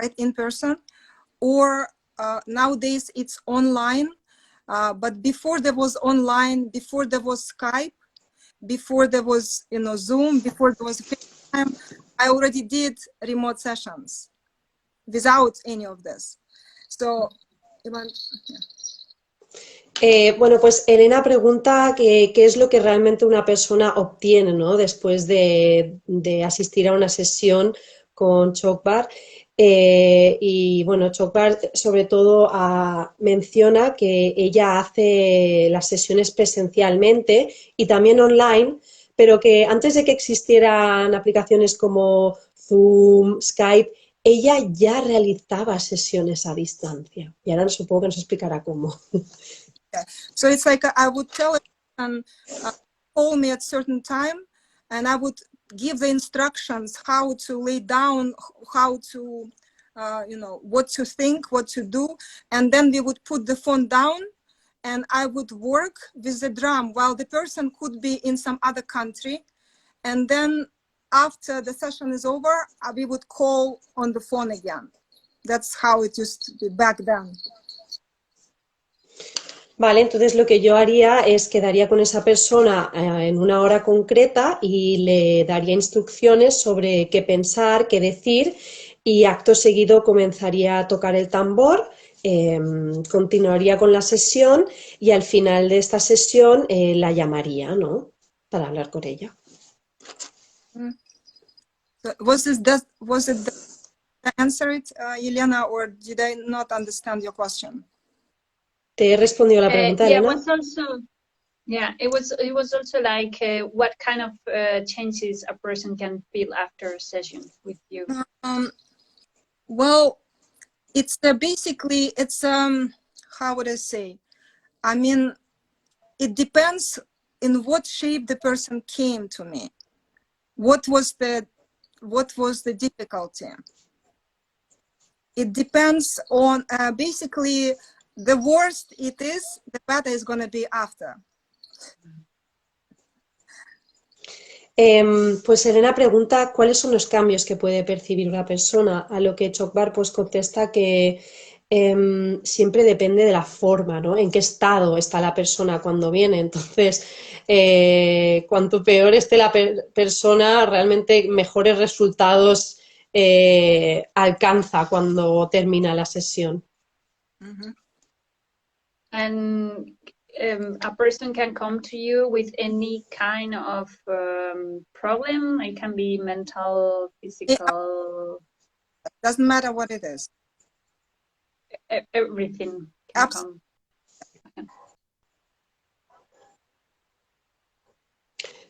right, in person, or nowadays it's online. But before there was online, before there was Skype, before there was Zoom, before there was FaceTime, I already did remote sessions without any of this. So, bueno, pues Elena pregunta qué es lo que realmente una persona obtiene, ¿no? Después de asistir a una sesión con ChokBar. Y bueno, ChokBar sobre todo menciona que ella hace las sesiones presencialmente y también online, pero que antes de que existieran aplicaciones como Zoom, Skype, ella ya realizaba sesiones a distancia. Y ahora supongo que nos explicará cómo. So it's like I would tell them, call me at certain time, and I would give the instructions how to lay down, how to, what to think, what to do, and then we would put the phone down, and I would work with the drum while the person could be in some other country, and then after the session is over, we would call on the phone again. That's how it used to be back then. Vale, entonces lo que yo haría es quedaría con esa persona en una hora concreta y le daría instrucciones sobre qué pensar, qué decir y acto seguido comenzaría a tocar el tambor, continuaría con la sesión y al final de esta sesión la llamaría, ¿no? Para hablar con ella. So was it the answer it, Elena, or did I not understand your question? ¿Te he respondido la pregunta, yeah, Elena? it was also like what kind of changes a person can feel after a session with you. Well, it's basically, it's, how would I say? I mean, it depends in what shape the person came to me. What was the difficulty? It depends on, basically, the worse it is, the better it's going to be after. Pues Elena pregunta cuáles son los cambios que puede percibir una persona, a lo que ChokBar pues contesta que siempre depende de la forma, ¿no? En qué estado está la persona cuando viene. Entonces, cuanto peor esté la persona, realmente mejores resultados alcanza cuando termina la sesión. Mm-hmm. And a person can come to you with any kind of problem. It can be mental, physical. It doesn't matter what it is. Everything can come.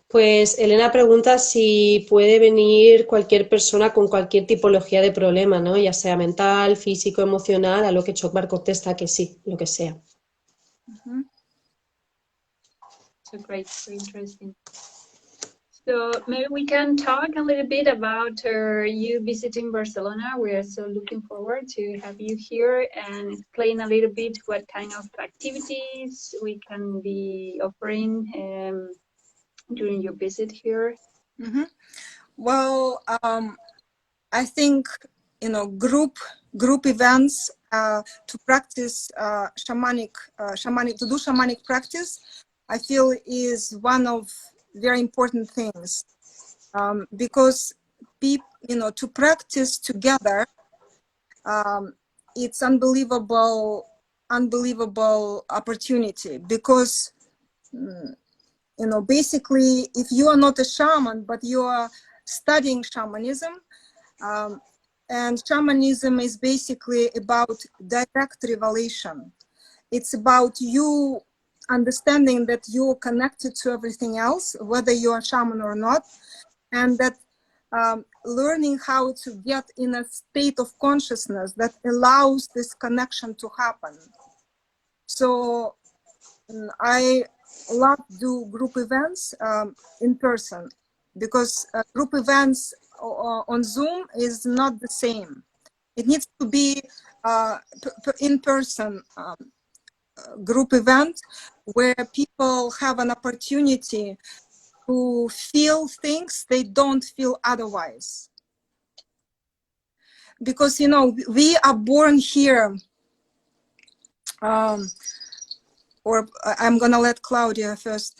Pues Elena pregunta si puede venir cualquier persona con cualquier tipología de problema, ¿no? Ya sea mental, físico, emocional, a lo que ChokBar contesta que sí, lo que sea. Mm-hmm. So great, so interesting. So maybe we can talk a little bit about you visiting Barcelona. We are so looking forward to have you here and explain a little bit what kind of activities we can be offering during your visit here. Mm-hmm. Well, I think, you know, group events to practice shamanic to do shamanic practice, I feel is one of very important things, because people, you know, to practice together, it's unbelievable opportunity, because you know, basically, if you are not a shaman but you are studying shamanism, and shamanism is basically about direct revelation. It's about you understanding that you're connected to everything else, whether you're a shaman or not, and that learning how to get in a state of consciousness that allows this connection to happen. So I love to do group events in person, because group events on Zoom is not the same. It needs to be in-person group event where people have an opportunity to feel things they don't feel otherwise. Because, you know, we are born here, or I'm gonna let Claudia first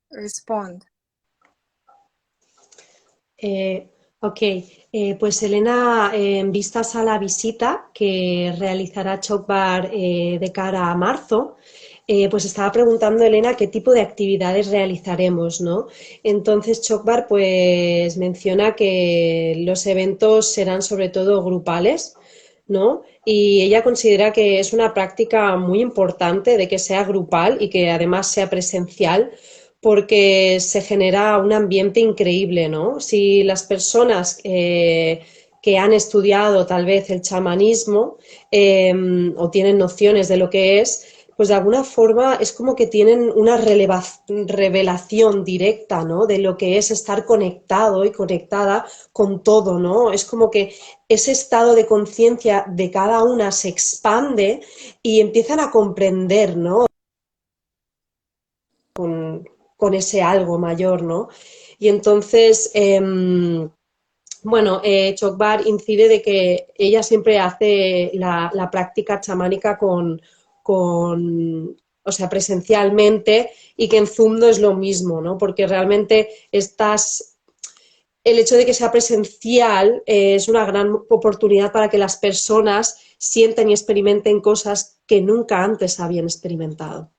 respond. Pues Elena, en vistas a la visita que realizará ChokBar de cara a marzo, pues estaba preguntando Elena qué tipo de actividades realizaremos, ¿no? Entonces ChokBar pues menciona que los eventos serán sobre todo grupales, ¿no? Y ella considera que es una práctica muy importante de que sea grupal y que además sea presencial, porque se genera un ambiente increíble, ¿no? Si las personas que han estudiado tal vez el chamanismo o tienen nociones de lo que es, pues de alguna forma es como que tienen una revelación directa, ¿no? De lo que es estar conectado y conectada con todo, ¿no? Es como que ese estado de conciencia de cada una se expande y empiezan a comprender, ¿no? Con ese algo mayor, ¿no? Y entonces, bueno, ChokBar incide de que ella siempre hace la práctica chamánica o sea, presencialmente, y que en Zoom no es lo mismo, ¿no? Porque realmente el hecho de que sea presencial es una gran oportunidad para que las personas sientan y experimenten cosas que nunca antes habían experimentado.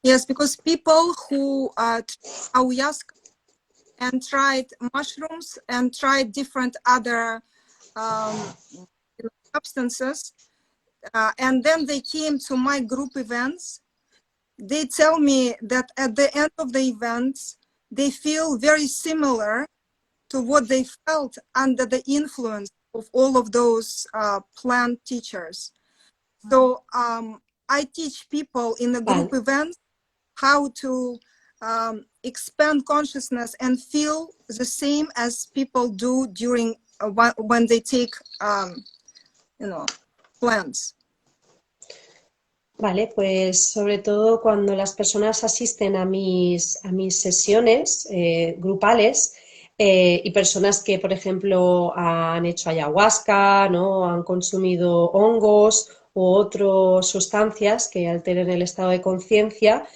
Yes, because people who ayahuasca and tried mushrooms and tried different other substances, and then they came to my group events, they tell me that at the end of the events, they feel very similar to what they felt under the influence of all of those plant teachers. So I teach people in the group events how to expand consciousness and feel the same as people do during when they take, plants. Vale, pues sobre todo cuando las personas asisten a mis sesiones grupales y personas que, por ejemplo, han hecho ayahuasca, ¿no? Han consumido hongos u otras sustancias que alteren el estado de conciencia,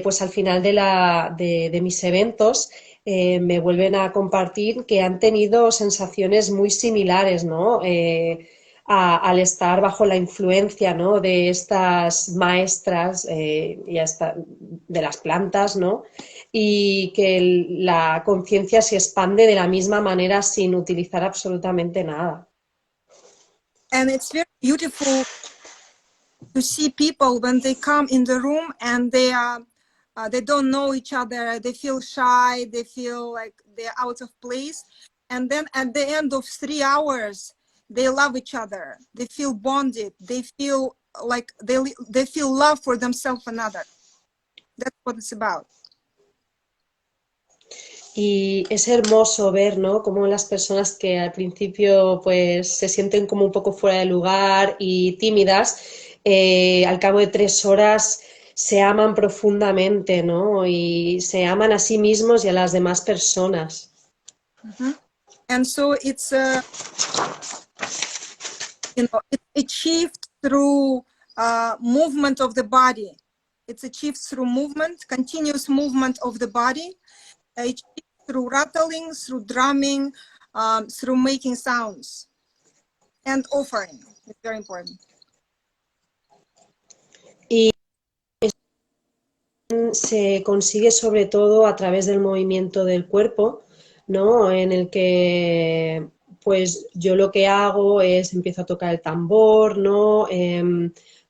pues al final de mis eventos me vuelven a compartir que han tenido sensaciones muy similares, ¿no? Al estar bajo la influencia, ¿no? De estas maestras de las plantas, ¿no? Y que la conciencia se expande de la misma manera sin utilizar absolutamente nada. And it's very beautiful to see people when they come in the room and they don't know each other, they feel shy, they feel like they're out of place, and then at the end of 3 hours they love each other, they feel bonded, they feel like they feel love for themselves and another. That's what it's about. Y es hermoso ver, ¿no? Cómo las personas que al principio pues se sienten como un poco fuera de lugar y tímidas, al cabo de 3 horas se aman profundamente, ¿no? Y se aman a sí mismos y a las demás personas. And so it's it's achieved through movement of the body. It's achieved through movement, continuous movement of the body. Achieved through rattling, through drumming, through making sounds, and offering. It's very important. Y se consigue sobre todo a través del movimiento del cuerpo, ¿no? En el que pues yo lo que hago es empiezo a tocar el tambor, ¿no?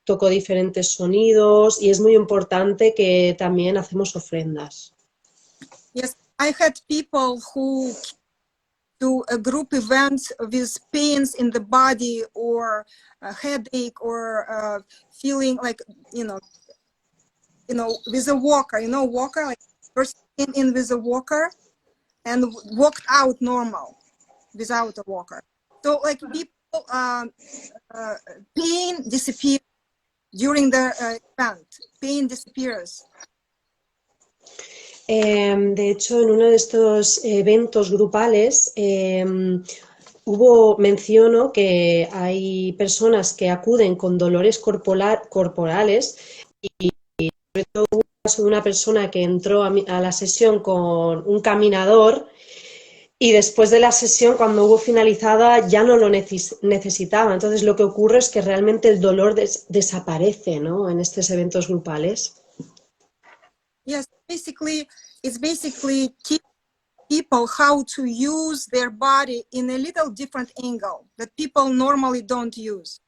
Toco diferentes sonidos y es muy importante que también hacemos ofrendas. Yes, I had people who do a group event with pains in the body or a headache or feeling like, with a walker, walker, like person came in with a walker and walked out normal without a walker. So like people, pain disappears during the event, pain disappears. De hecho, en uno de estos eventos grupales menciono que hay personas que acuden con dolores corporales y sobre todo hubo un caso de una persona que entró a la sesión con un caminador y después de la sesión, cuando hubo finalizada, ya no lo necesitaba. Entonces, lo que ocurre es que realmente el dolor desaparece, ¿no? En estos eventos grupales. Yes, it's basically teaching people how to use their body in a little different angle that people normally don't use.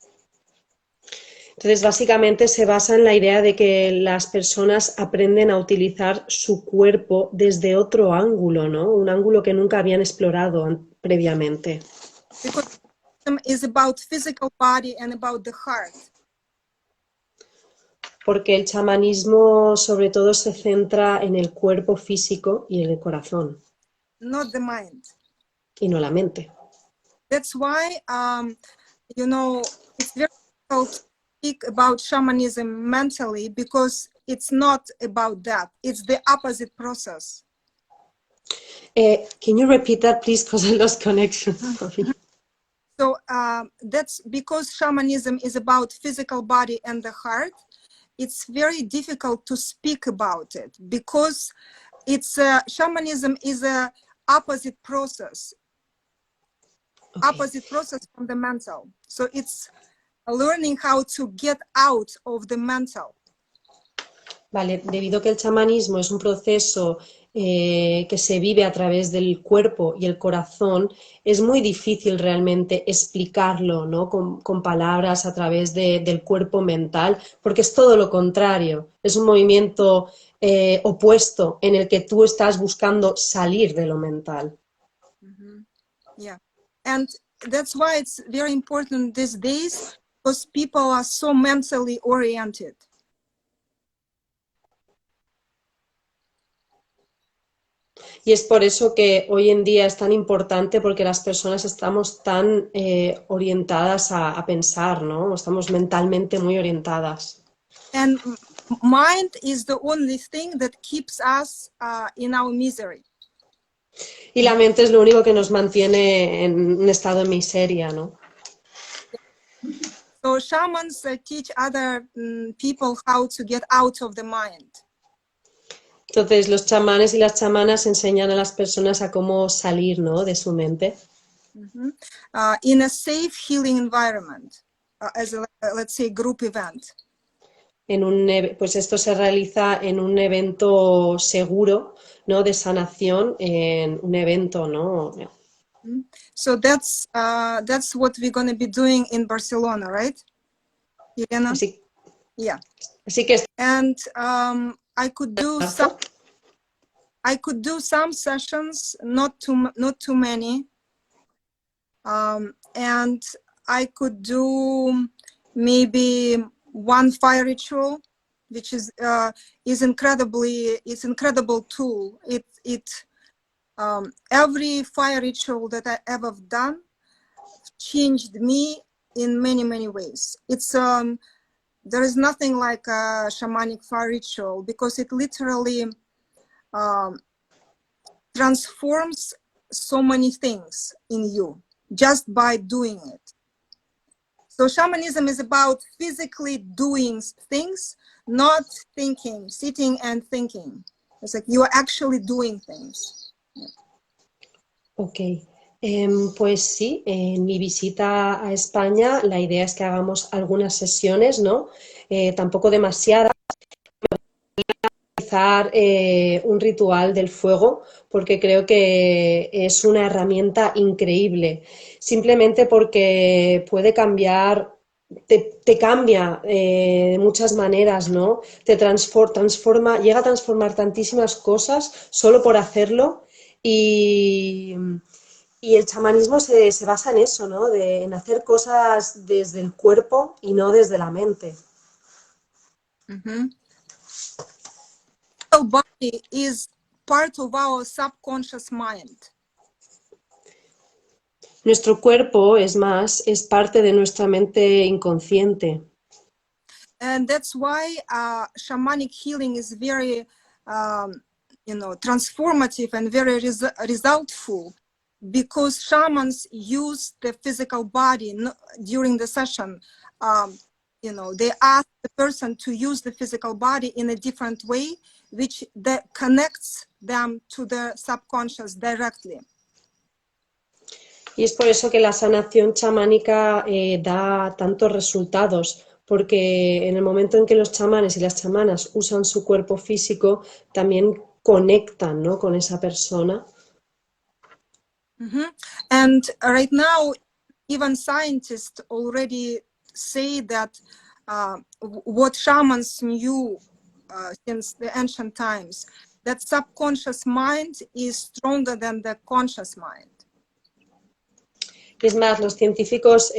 Entonces, básicamente se basa en la idea de que las personas aprenden a utilizar su cuerpo desde otro ángulo, ¿no? Un ángulo que nunca habían explorado previamente. Because it's about physical body and about the heart. Porque el chamanismo sobre todo se centra en el cuerpo físico y en el corazón. Not the mind. Y no la mente. That's why, it's very difficult to speak about shamanism mentally because it's not about that. It's the opposite process. Can you repeat that, please? Because I lost connection. So that's because shamanism is about physical body and the heart. It's very difficult to speak about it because shamanism is a opposite process. Okay. Opposite process from the mental. So it's learning how to get out of the mental. Vale, debido a que el chamanismo es un proceso que se vive a través del cuerpo y el corazón, es muy difícil realmente explicarlo, ¿no? con palabras a través del cuerpo mental, porque es todo lo contrario, es un movimiento opuesto en el que tú estás buscando salir de lo mental. Mm-hmm. Yeah, and that's why it's very important these days, because people are so mentally oriented. Y es por eso que hoy en día es tan importante, porque las personas estamos tan orientadas a pensar, ¿no? Estamos mentalmente muy orientadas. And mind is the only thing that keeps us in our misery. Y la mente es lo único que nos mantiene en un estado de miseria, ¿no? So shamans teach other people how to get out of the mind. Entonces los chamanes y las chamanas enseñan a las personas a cómo salir, ¿no?, de su mente. In a safe healing environment, as a, let's say, group event. Pues esto se realiza en un evento seguro, ¿no?, de sanación, en un evento, ¿no? So that's what we're going to be doing in Barcelona, right, Elena? Así, Yeah. así que And I could do some sessions, not too many, and I could do maybe one fire ritual, which is incredible tool. Every fire ritual that I ever done changed me in many ways. It's there is nothing like a shamanic fire ritual, because it literally transforms so many things in you just by doing it. So shamanism is about physically doing things, not thinking, sitting and thinking. It's like you are actually doing things. Ok, pues sí, en mi visita a España la idea es que hagamos algunas sesiones, ¿no? Tampoco demasiadas. Realizar un ritual del fuego, porque creo que es una herramienta increíble, simplemente porque puede cambiar, te cambia de muchas maneras, ¿no? Te transforma, llega a transformar tantísimas cosas solo por hacerlo. Y el chamanismo se basa en eso, ¿no? En hacer cosas desde el cuerpo y no desde la mente. Our body is part of our subconscious mind. Nuestro cuerpo, es parte de nuestra mente inconsciente. And that's why shamanic healing is very transformative and very resultful, because shamans use the physical body during the session. They ask the person to use the physical body in a different way, which connects them to the subconscious directly. Y es por eso que la sanación chamánica da tantos resultados, porque en el momento en que los chamanes y las chamanas usan su cuerpo físico, también conectan, ¿no?, con esa persona. And right now, even scientists already say that what shamans knew since the ancient times, that subconscious mind is stronger than the conscious mind. Es más, los científicos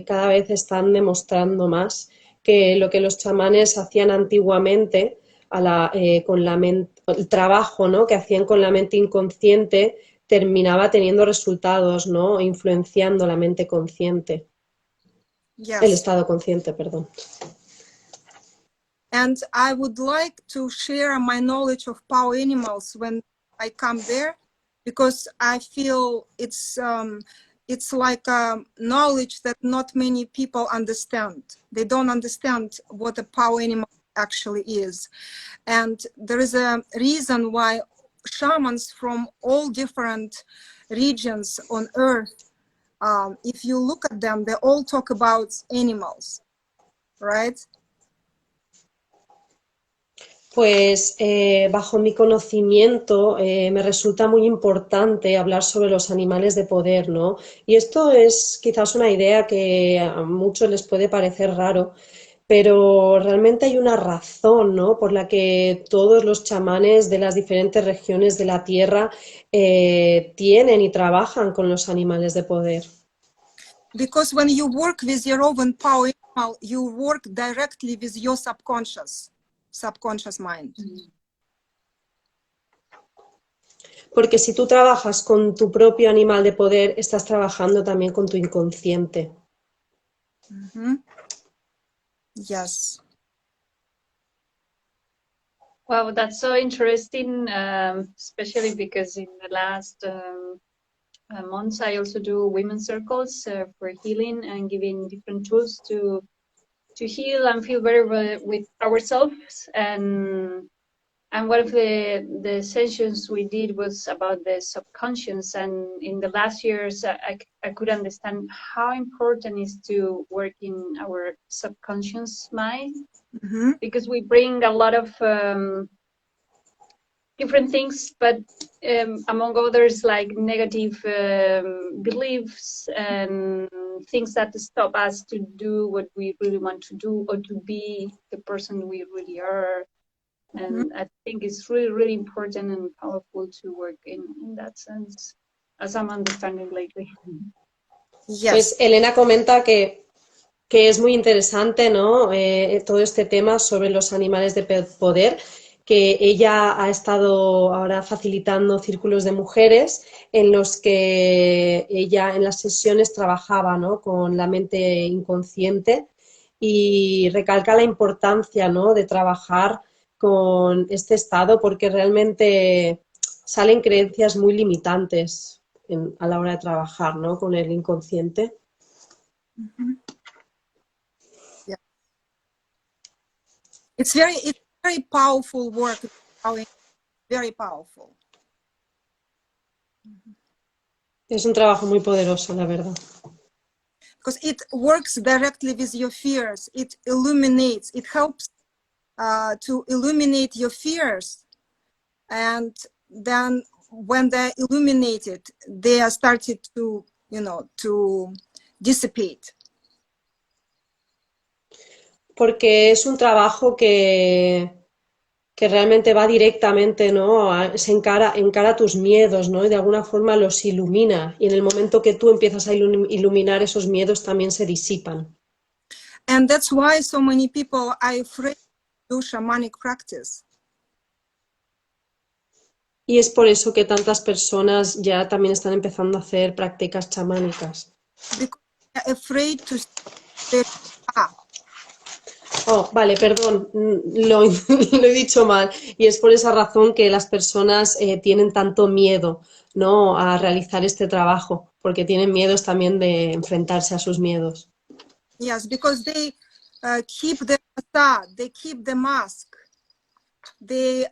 cada vez están demostrando más que lo que los chamanes hacían antiguamente con la mente, el trabajo, ¿no?, que hacían con la mente inconsciente, terminaba teniendo resultados, ¿no?, influenciando la mente consciente. Yes. El estado consciente, perdón. And I would like to share my knowledge of power animals when I come there, because I feel it's like a knowledge that not many people understand. They don't understand what a power animal actually is. And there is a reason why shamans from all different regions on earth, if you look at them, they all talk about animals, right? Pues bajo mi conocimiento me resulta muy importante hablar sobre los animales de poder, ¿no? Y esto es quizás una idea que a muchos les puede parecer raro, pero realmente hay una razón, ¿no?, por la que todos los chamanes de las diferentes regiones de la Tierra tienen y trabajan con los animales de poder. because when you work with your own power animal, you work directly with your subconscious mind. Porque si tú trabajas con tu propio animal de poder, estás trabajando también con tu inconsciente. Yes. Wow, that's so interesting, especially because in the last months I also do women's circles for healing and giving different tools to heal and feel better with ourselves. And one of the sessions we did was about the subconscious. And in the last years, I could understand how important it is to work in our subconscious mind, because we bring a lot of different things, but among others, like negative beliefs and things that stop us to do what we really want to do or to be the person we really are. And I think it's really, really important and powerful to work in that sense, as I'm understanding lately. Yes. Pues Elena comenta que es muy interesante, ¿no? Todo este tema sobre los animales de poder, que ella ha estado ahora facilitando círculos de mujeres en los que ella en las sesiones trabajaba, ¿no? Con la mente inconsciente, y recalca la importancia, ¿no? De trabajar con este estado, porque realmente salen creencias muy limitantes a la hora de trabajar, ¿no? Con el inconsciente. Yeah. It's very powerful work, very powerful. Es un trabajo muy poderoso, la verdad. Because it works directly with your fears. It illuminates, it helps to illuminate your fears, and then when they're illuminated, they are started to, to dissipate. Porque es un trabajo que realmente va directamente, ¿no? Se encara tus miedos, ¿no? Y de alguna forma los ilumina. Y en el momento que tú empiezas a iluminar, esos miedos también se disipan. And that's why so many people are afraid to do shamanic practice. Y es por eso que tantas personas ya también están empezando a hacer prácticas chamánicas. Because they're afraid to Oh, vale, perdón, lo he dicho mal. Y es por esa razón que las personas tienen tanto miedo, ¿no? A realizar este trabajo, porque tienen miedos también de enfrentarse a sus miedos. Yes, because they keep the facade, they keep the mask. They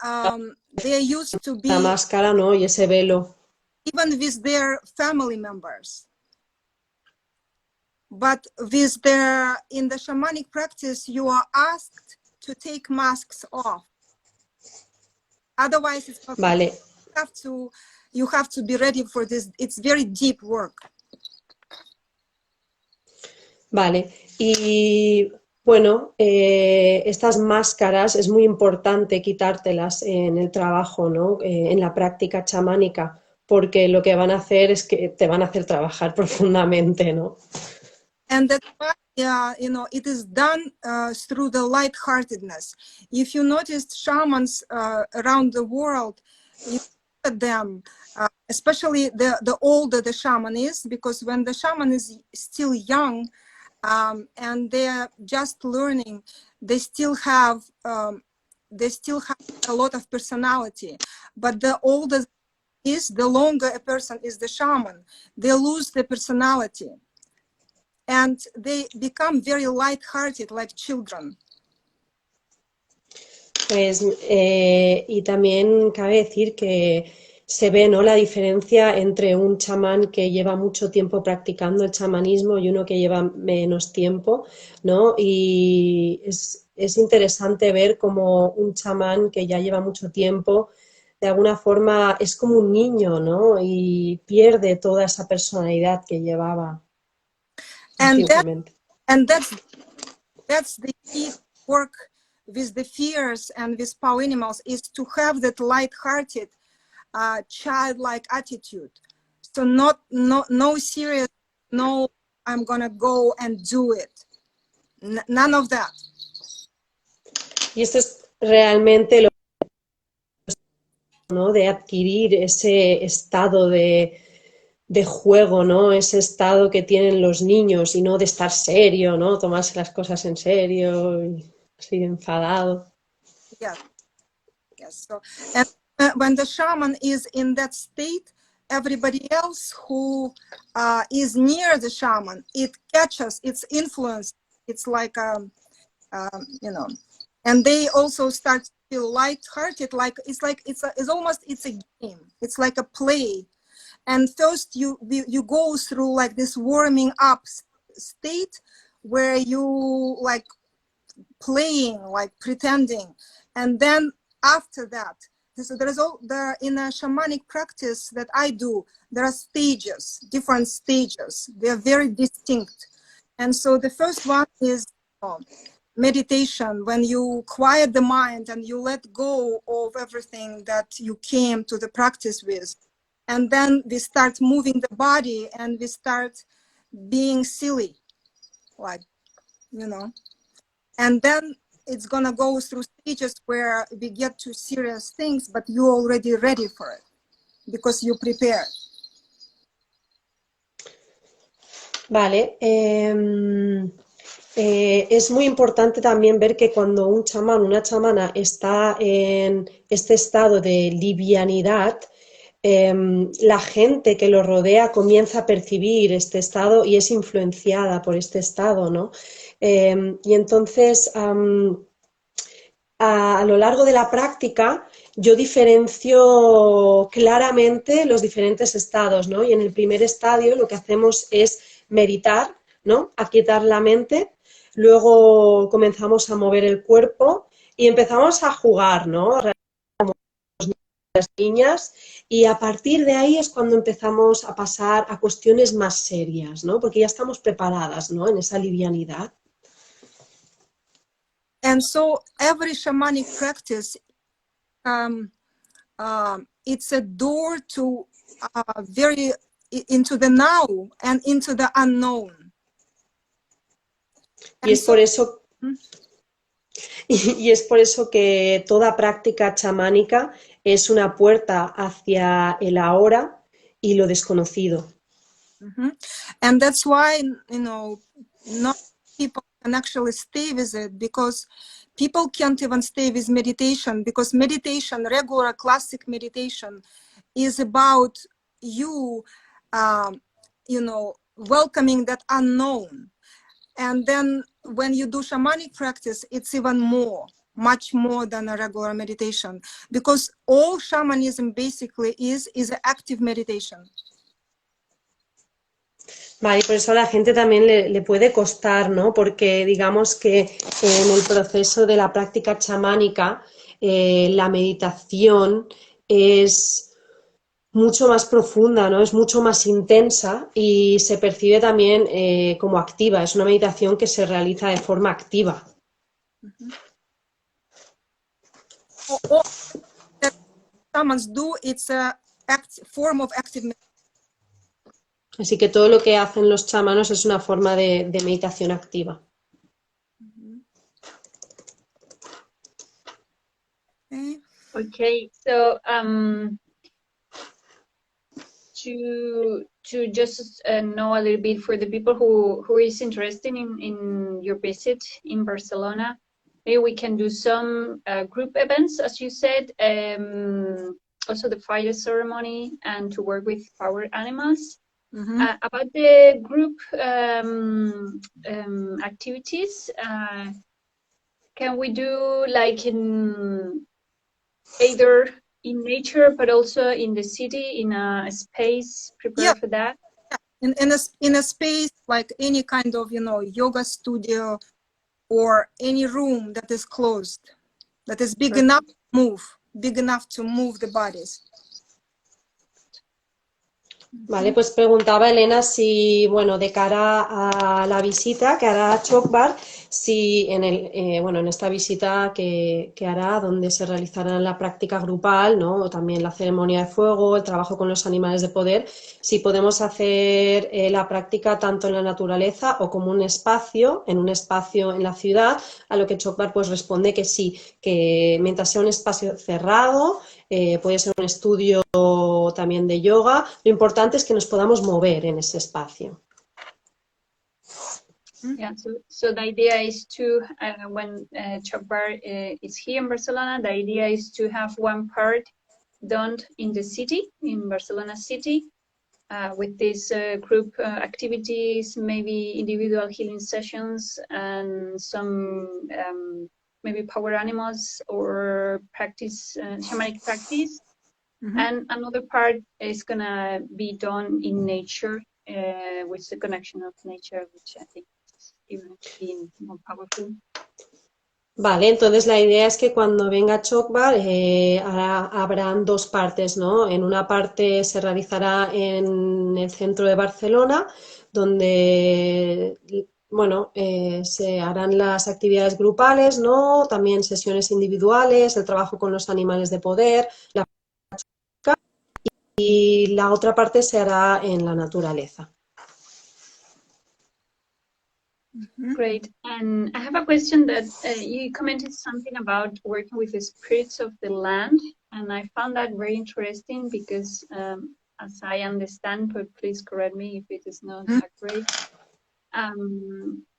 used to be La máscara, ¿no? Y ese velo. even with their family members. But in the shamanic practice, you are asked to take masks off. Otherwise, it's not. Vale. You have to be ready for this. It's very deep work. Vale. Y bueno, estas máscaras es muy importante quitártelas en el trabajo, ¿no? En la práctica chamánica, porque lo que van a hacer es que te van a hacer trabajar profundamente, ¿no? And that's why, it is done through the lightheartedness. If you noticed shamans around the world, you look at them, especially the older the shaman is, because when the shaman is still young and they're just learning, they still have a lot of personality. But the older is, the longer a person is the shaman, they lose the personality. And they become very light-hearted, like children. Pues, y también cabe decir que se ve, ¿no? La diferencia entre un chamán que lleva mucho tiempo practicando el chamanismo y uno que lleva menos tiempo, ¿no? Y es interesante ver como un chamán que ya lleva mucho tiempo, de alguna forma es como un niño, ¿no? Y pierde toda esa personalidad que llevaba. And that's the key to work with the fears and with power animals, is to have that light-hearted, childlike attitude. So no serious, no I'm gonna go and do it. None of that. Y esto es realmente lo, ¿no? De adquirir ese estado de juego, ¿no? Ese estado que tienen los niños y no de estar serio, ¿no? Tomarse las cosas en serio y así enfadado. Yes, yes. So, and when the shaman is in that state, everybody else who is near the shaman, it catches its influence. It's like, you know, and they also start to feel lighthearted. It's almost a game. It's like a play. And first you go through like this warming up state where you like playing, like pretending, and then after that, in a shamanic practice that I do, there are stages, different stages. They are very distinct. And so the first one is meditation, when you quiet the mind and you let go of everything that you came to the practice with. And then we start moving the body and we start being silly, like, you know. And then it's gonna go through stages where we get to serious things, but you're already ready for it because you prepared. Vale. Es muy importante también ver que cuando un chamán, una chamana está en este estado de livianidad, la gente que lo rodea comienza a percibir este estado y es influenciada por este estado, ¿no? Y entonces, a lo largo de la práctica, yo diferencio claramente los diferentes estados, ¿no? Y en el primer estadio lo que hacemos es meditar, ¿no? Aquietar la mente, luego comenzamos a mover el cuerpo y empezamos a jugar, ¿no? Las niñas, y a partir de ahí es cuando empezamos a pasar a cuestiones más serias, ¿no? Porque ya estamos preparadas, ¿no? En esa livianidad. And so every shamanic practice, it's a door to into the now and into the unknown. Y es por eso y es por eso que toda práctica chamánica es una puerta hacia el ahora y lo desconocido. And that's why, you know, not people can actually stay with it, because people can't even stay with meditation, because meditation, regular classic meditation, is about you, you know, welcoming that unknown. And then when you do shamanic practice, it's even more, much more than a regular meditation, because all shamanism basically is active meditation. Vale, y por eso a la gente también le puede costar, ¿no? Porque digamos que en el proceso de la práctica chamánica, la meditación es mucho más profunda, ¿no? Es mucho más intensa y se percibe también como activa. Es una meditación que se realiza de forma activa. All that shamans do, it's a form of active meditation. Así que todo lo que hacen los chamanos es una forma de meditación activa. Okay, so to just know a little bit for the people who is interested in your visit in Barcelona, maybe we can do some group events, as you said, also the fire ceremony, and to work with power animals. About the group activities, can we do like in either in nature but also in the city, in a space prepared for that? In a space like any kind of, you know, yoga studio or any room that is closed, that is big enough to move the bodies. Vale, pues preguntaba Elena si, bueno, de cara a la visita que hará ChokBar, si en en esta visita que hará, donde se realizará la práctica grupal, ¿no? O también la ceremonia de fuego, el trabajo con los animales de poder, si podemos hacer la práctica tanto en la naturaleza o como un espacio en la ciudad, a lo que ChokBar pues responde que sí, que mientras sea un espacio cerrado, puede ser un estudio también de yoga, lo importante es que nos podamos mover en ese espacio. Yeah, so the idea is to, when ChokBar is here in Barcelona, the idea is to have one part done in the city, in Barcelona city, with these group activities, maybe individual healing sessions, and some maybe power animals or practice, shamanic practice. Mm-hmm. And another part is gonna be done in nature, with the connection of nature, which I think is even being more powerful. Vale, entonces la idea es que cuando venga ChokBar habrán dos partes, ¿no? En una parte se realizará en el centro de Barcelona, donde, bueno, se harán las actividades grupales, ¿no? También sesiones individuales, el trabajo con los animales de poder, y la otra parte se hará en la naturaleza. Mm-hmm. Great. And I have a question that you commented something about working with the spirits of the land, and I found that very interesting because, as I understand, but please correct me if it is not accurate,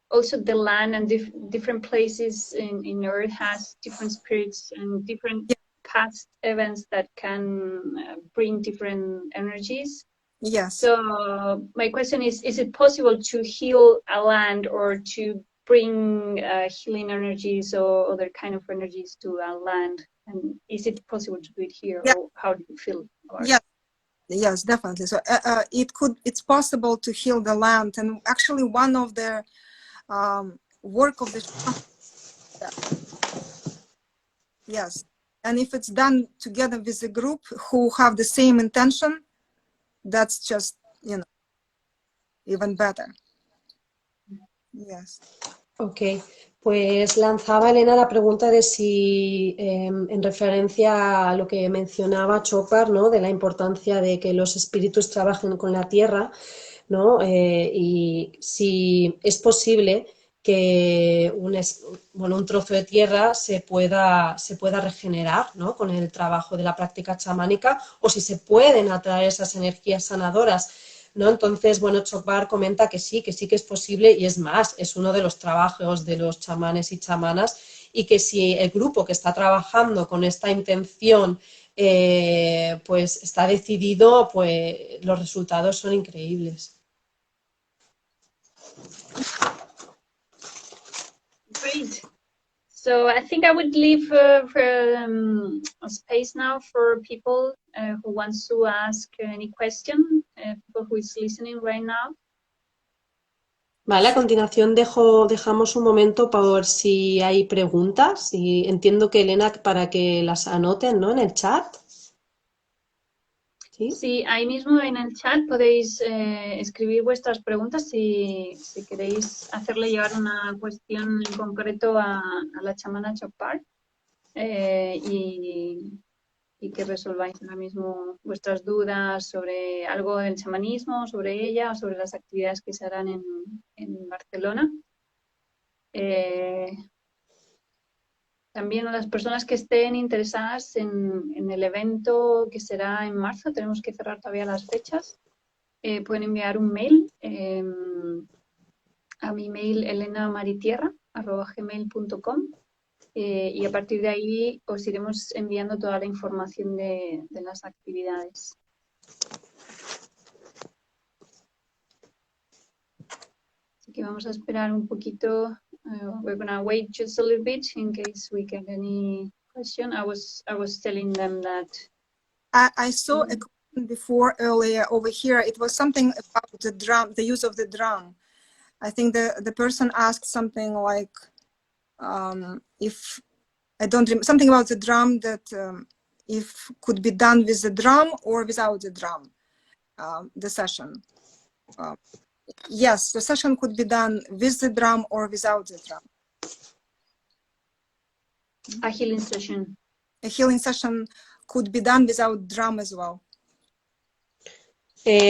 also the land and different places in Earth has different spirits and different past events that can bring different energies. Yes. So my question is it possible to heal a land or to bring healing energies or other kind of energies to a land? And is it possible to do it here? Yeah. Or how do you feel about Yeah. Yes, definitely. So it's possible to heal the land, and actually one of the work of the yes, and if it's done together with a group who have the same intention, that's just, you know, even better. Yes. Ok, pues lanzaba Elena la pregunta de si, en referencia a lo que mencionaba ChokBar, ¿no? De la importancia de que los espíritus trabajen con la tierra, ¿no? Y si es posible que un trozo de tierra se pueda regenerar, ¿no? Con el trabajo de la práctica chamánica, o si se pueden atraer esas energías sanadoras, ¿no? Entonces, bueno, ChokBar comenta que sí que es posible, y es más, es uno de los trabajos de los chamanes y chamanas, y que si el grupo que está trabajando con esta intención pues está decidido, pues los resultados son increíbles. Great. So I think I would leave a space now for people who wants to ask any question, people who is listening right now. Vale, a continuación dejamos un momento para ver si hay preguntas, y entiendo que Elena para que las anoten, ¿no? En el chat. Sí, ahí mismo en el chat podéis escribir vuestras preguntas si queréis hacerle llegar una cuestión en concreto a la chamana ChokBar y que resolváis ahora mismo vuestras dudas sobre algo del chamanismo, sobre ella o sobre las actividades que se harán en Barcelona. También a las personas que estén interesadas en el evento que será en marzo, tenemos que cerrar todavía las fechas, pueden enviar un mail a mi mail elenamaritierra@gmail.com y a partir de ahí os iremos enviando toda la información de las actividades. Así que vamos a esperar un poquito. We're gonna wait just a little bit in case we get any question. I was telling them that I saw a question before earlier over here. It was something about the drum, the use of the drum. I think the person asked something like, if I don't remember, something about the drum that if could be done with the drum or without the drum, the session. Yes, the session could be done with the drum or without the drum. A healing session. A healing session could be done without drum as well.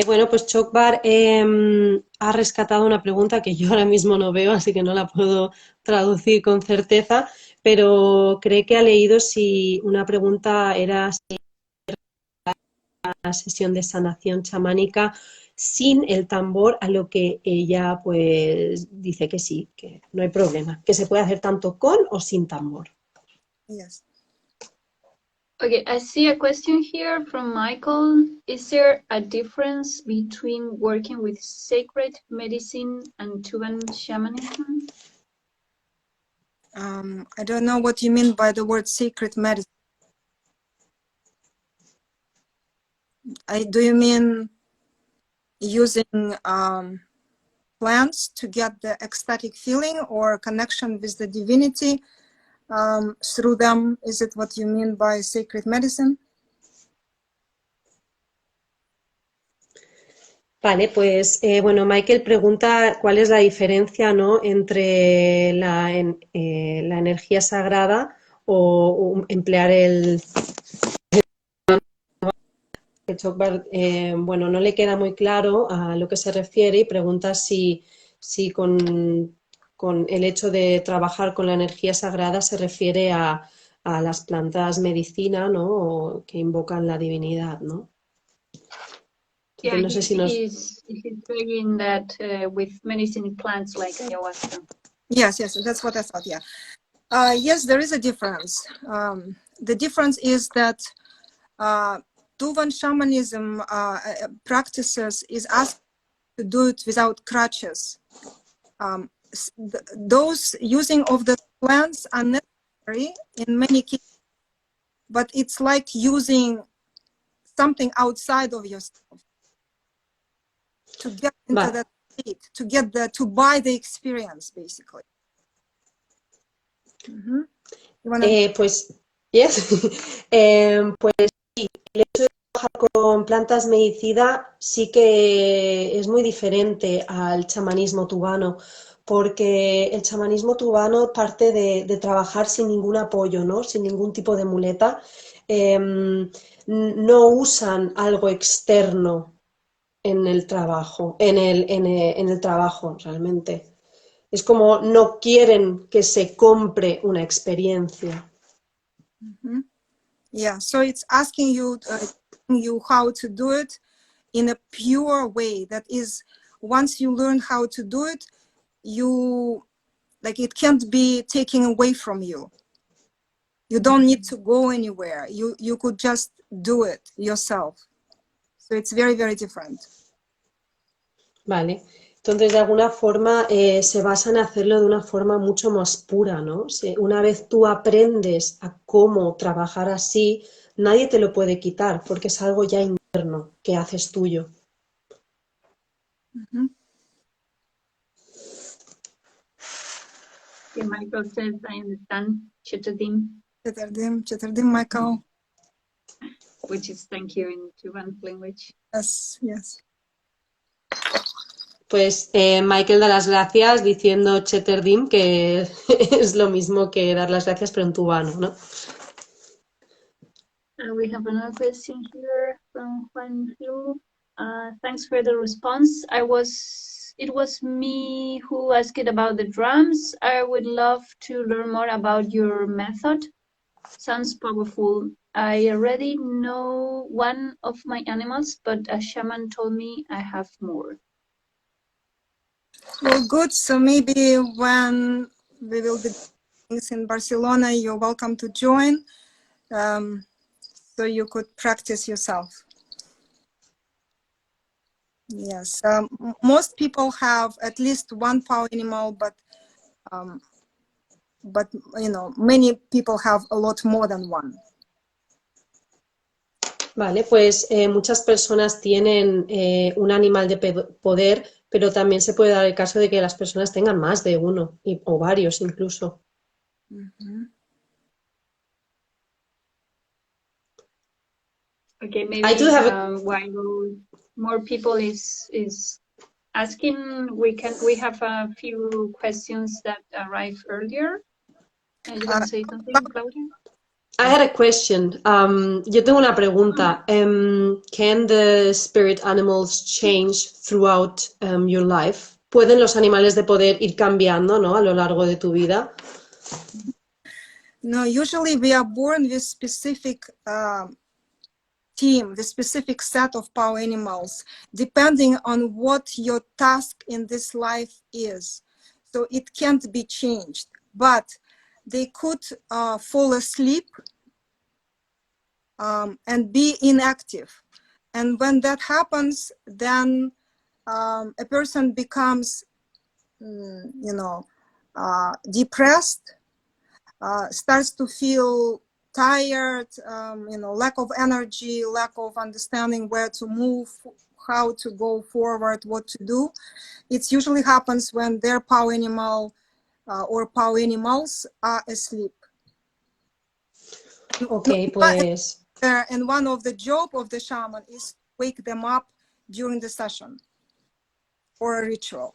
Bueno, pues ChokBar ha rescatado una pregunta que yo ahora mismo no veo, así que no la puedo traducir con certeza, pero cree que ha leído si una pregunta era si la sesión de sanación chamánica sin el tambor, a lo que ella pues dice que sí, que no hay problema, que se puede hacer tanto con o sin tambor. Yes. Okay, I see a question here from Michael. Is there a difference between working with sacred medicine and Tuvan shamanism? I don't know what you mean by the word sacred medicine. Do you mean using plants to get the ecstatic feeling or connection with the divinity through them? Is it what you mean by sacred medicine? Vale, pues bueno, Michael pregunta cuál es la diferencia, ¿no?, entre la energía sagrada o emplear el ChokBar. Bueno, no le queda muy claro a lo que se refiere y pregunta si con el hecho de trabajar con la energía sagrada se refiere a las plantas medicina, ¿no?, o que invocan la divinidad, ¿no? Yeah, No sé si nos... he's saying that with medicine plants like ayahuasca. Yes, that's what I thought, yeah. Yes, there is a difference. The difference is that Tuvan shamanism practices is asked to do it without crutches. Those using of the plants are necessary in many cases, but it's like using something outside of yourself to get into that state, to buy the experience, basically. Pues, yes. Pues sí, el hecho de trabajar con plantas medicina sí que es muy diferente al chamanismo tubano, porque el chamanismo tubano parte de trabajar sin ningún apoyo, ¿no?, sin ningún tipo de muleta. No usan algo externo en el trabajo, en el trabajo realmente. Es como no quieren que se compre una experiencia. Yeah, so it's asking you how to do it in a pure way. That is, once you learn how to do it, it can't be taken away from you. You don't need to go anywhere. You could just do it yourself. So it's very, very different. Vale. Entonces, de alguna forma, se basa en hacerlo de una forma mucho más pura, ¿no? Una vez tú aprendes a cómo trabajar así, nadie te lo puede quitar, porque es algo ya interno que haces tuyo. Yeah, Michael says, I understand Chetardim. Chetardim, Michael. Which is thank you in Tuvan language. Yes. Pues Michael da las gracias diciendo Chetardim, que es lo mismo que dar las gracias, pero en tubano, ¿no? We have another question here from Juan Yu. Thanks for the response. It was me who asked about the drums. I would love to learn more about your method. Sounds powerful. I already know one of my animals, but a shaman told me I have more. Well, good. So maybe when we will be in Barcelona, you're welcome to join. So you could practice yourself. Yes, most people have at least one power animal, but many people have a lot more than one. Vale, pues muchas personas tienen un animal de poder, pero también se puede dar el caso de que las personas tengan más de uno o varios incluso. Okay, maybe while more people is asking. We have a few questions that arrived earlier. You want to say something, Claudia? I had a question. Yo tengo una pregunta. Can the spirit animals change throughout your life? ¿Pueden los animales de poder ir cambiando, ¿no? A lo largo de tu vida? No, usually we are born with specific team, the specific set of power animals, depending on what your task in this life is. So it can't be changed, but they could fall asleep and be inactive. And when that happens, then a person becomes, depressed, starts to feel tired, lack of energy, lack of understanding where to move, how to go forward, what to do. It usually happens when their power animal or power animals are asleep. Okay, pues... And one of the job of the shaman is to wake them up during the session or a ritual.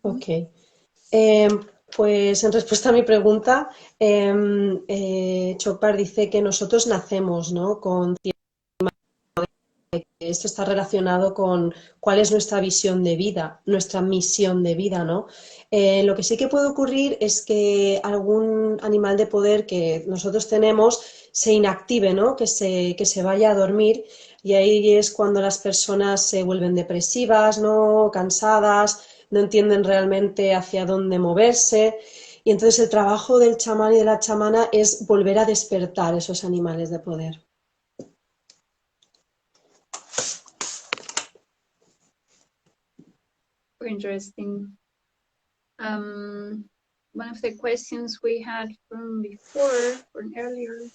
Ok. Pues en respuesta a mi pregunta, ChokBar dice que nosotros nacemos, ¿no? Con esto está relacionado con cuál es nuestra visión de vida, nuestra misión de vida, ¿no? Lo que sí que puede ocurrir es que algún animal de poder que nosotros tenemos se inactive, ¿no? Que se vaya a dormir, y ahí es cuando las personas se vuelven depresivas, ¿no? Cansadas, no entienden realmente hacia dónde moverse, y entonces el trabajo del chamán y de la chamana es volver a despertar esos animales de poder. Interesting. One of the questions we had from before, from earlier,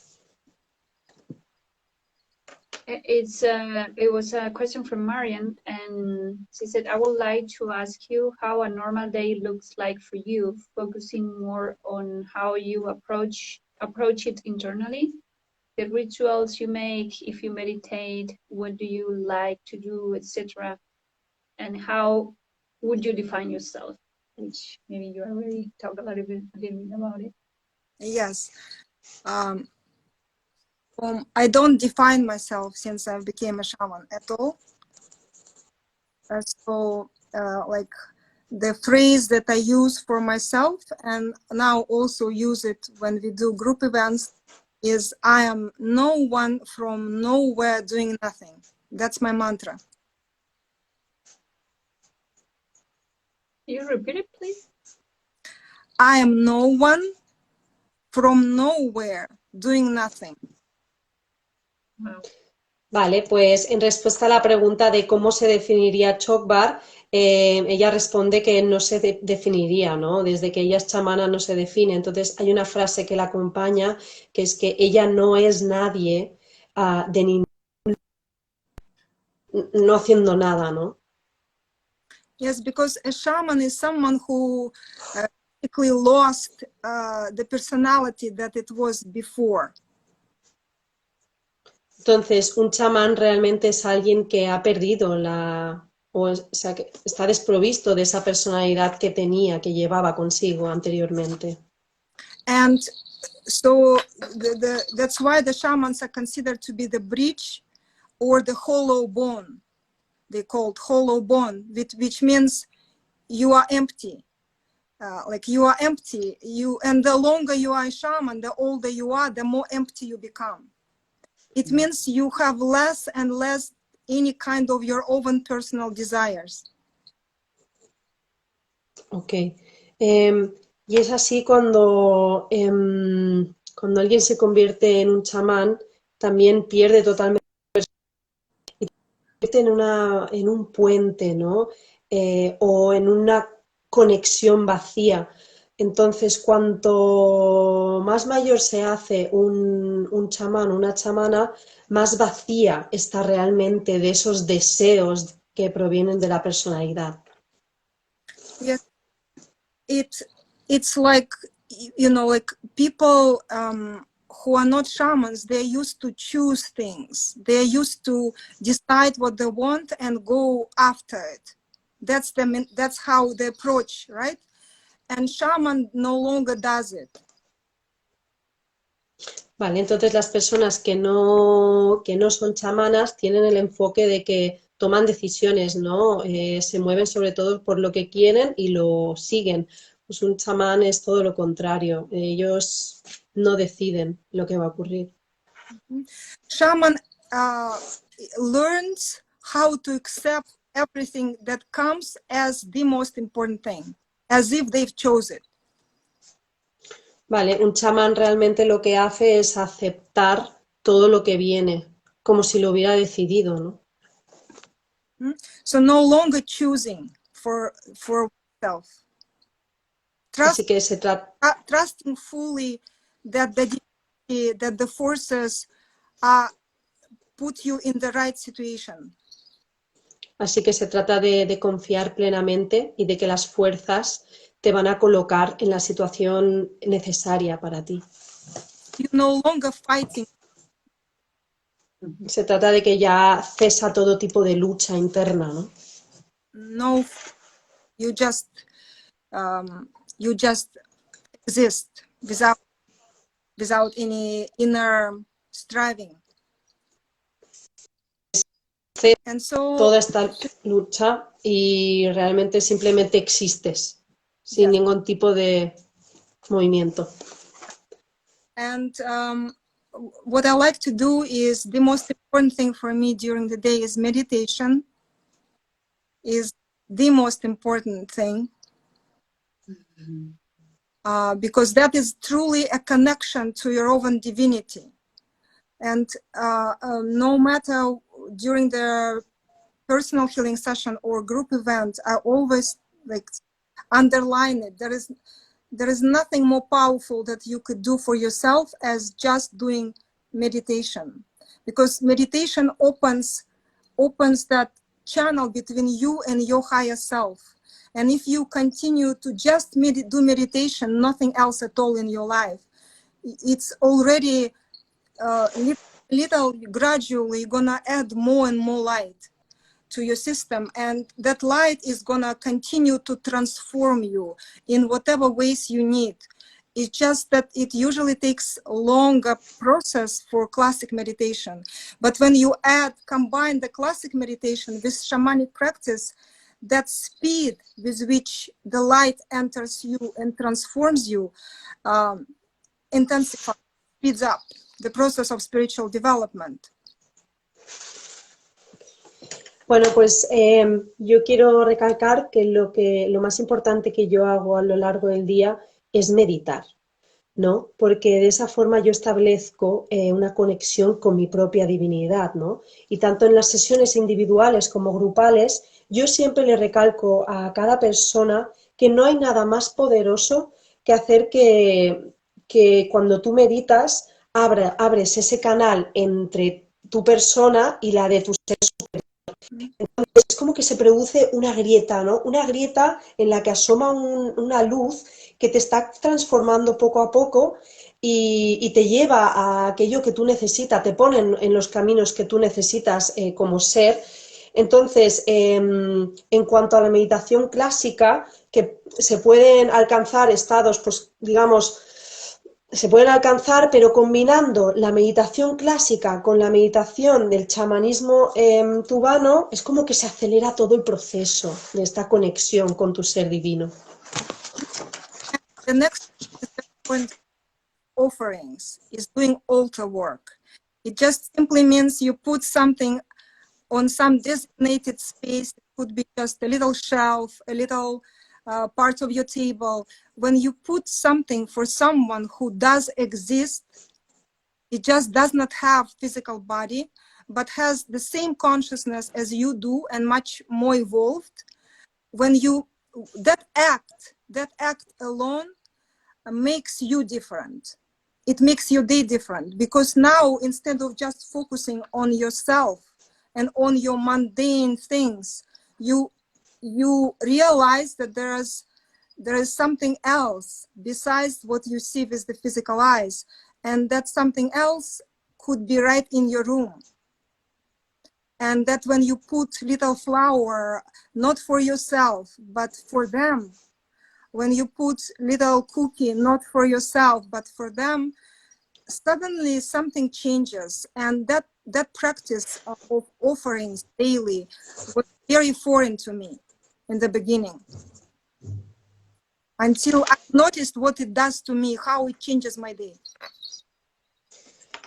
it was a question from Marian, and she said, I would like to ask you how a normal day looks like for you, focusing more on how you approach it internally, the rituals you make, if you meditate, what do you like to do, etc. And how would you define yourself? Which maybe you already talked a little bit about it. Yes. I don't define myself since I became a shaman at all. So like the phrase that I use for myself and now also use it when we do group events is I am no one from nowhere doing nothing. That's my mantra. You repeat it, please? I am no one from nowhere doing nothing. Wow. Vale, pues en respuesta a la pregunta de cómo se definiría ChokBar, ella responde que no se definiría, ¿no? Desde que ella es chamana no se define. Entonces hay una frase que la acompaña, que es que ella no es nadie de ningún, no haciendo nada, ¿no? Yes, because a shaman is someone who basically lost the personality that it was before. Entonces, un chamán realmente es alguien que ha perdido o sea, que está desprovisto de esa personalidad que tenía, que llevaba consigo anteriormente. And so that's why the shamans are considered to be the bridge or the hollow bone. They called hollow bone, which means you are empty. Like you are empty. And the longer you are a shaman, the older you are, the more empty you become. It means you have less and less any kind of your own personal desires. Ok. Y es así cuando alguien se convierte en un chamán, también pierde totalmente y se convierte en un puente, ¿no? O en una conexión vacía. Entonces, cuanto más mayor se hace un chamán, una chamana, más vacía está realmente de esos deseos que provienen de la personalidad. Yes, it's like, like people who are not shamans, they're used to choose things. They're used to decide what they want and go after it. That's how the approach, right? And shaman no longer does it. Vale, entonces las personas que no son chamanas tienen el enfoque de que toman decisiones, ¿no? Se mueven sobre todo por lo que quieren y lo siguen. Pues un chamán es todo lo contrario. Ellos no deciden lo que va a ocurrir. Shaman learns how to accept everything that comes as the most important thing, as if they've chosen it. Vale, un chamán realmente lo que hace es aceptar todo lo que viene, como si lo hubiera decidido, ¿no? So no longer choosing for self. Así que se trata Trusting fully that the forces put you in the right situation. Así que se trata de confiar plenamente y de que las fuerzas te van a colocar en la situación necesaria para ti. You're no longer fighting. Se trata de que ya cesa todo tipo de lucha interna, ¿no? No, you just exist without any inner striving. And so, toda esta lucha y realmente simplemente existes sin ningún tipo de movimiento. And what I like to do is the most important thing for me during the day is meditation. Is the most important thing. Because that is truly a connection to your own divinity. And no matter during the personal healing session or group event, I always like underline it. There is nothing more powerful that you could do for yourself as just doing meditation, because meditation opens that channel between you and your higher self. And if you continue to just do meditation, nothing else at all in your life, it's already little gradually gonna add more and more light to your system, and that light is gonna continue to transform you in whatever ways you need. It's just that it usually takes a longer process for classic meditation. But when you combine the classic meditation with shamanic practice, that speed with which the light enters you and transforms you intensifies, speeds up the process of spiritual development. Bueno, pues yo quiero recalcar que lo más importante que yo hago a lo largo del día es meditar, ¿no? Porque de esa forma yo establezco una conexión con mi propia divinidad, ¿no? Y tanto en las sesiones individuales como grupales, yo siempre le recalco a cada persona que no hay nada más poderoso que hacer que cuando tú meditas abres ese canal entre tu persona y la de tu ser superior. Entonces, es como que se produce una grieta, ¿no? Una grieta en la que asoma una luz que te está transformando poco a poco y te lleva a aquello que tú necesitas, te pone en los caminos que tú necesitas como ser. Entonces, en cuanto a la meditación clásica, que se pueden alcanzar estados, pues digamos, se pueden alcanzar, pero combinando la meditación clásica con la meditación del chamanismo tubano, es como que se acelera todo el proceso de esta conexión con tu ser divino. The next point, offerings, is doing altar work. It just simply means you put something on some designated space. It could be just a little shelf, a little part of your table. When you put something for someone who does exist, it just does not have physical body, but has the same consciousness as you do and much more evolved. When that act alone makes you different. It makes your day different, because now instead of just focusing on yourself and on your mundane things, you realize that there is something else besides what you see with the physical eyes, and that something else could be right in your room. and that when you put little flower, not for yourself, but for them, when you put little cookie, not for yourself, but for them, suddenly something changes. And that practice of offerings daily was very foreign to me in the beginning, until I noticed what it does to me, how it changes my day.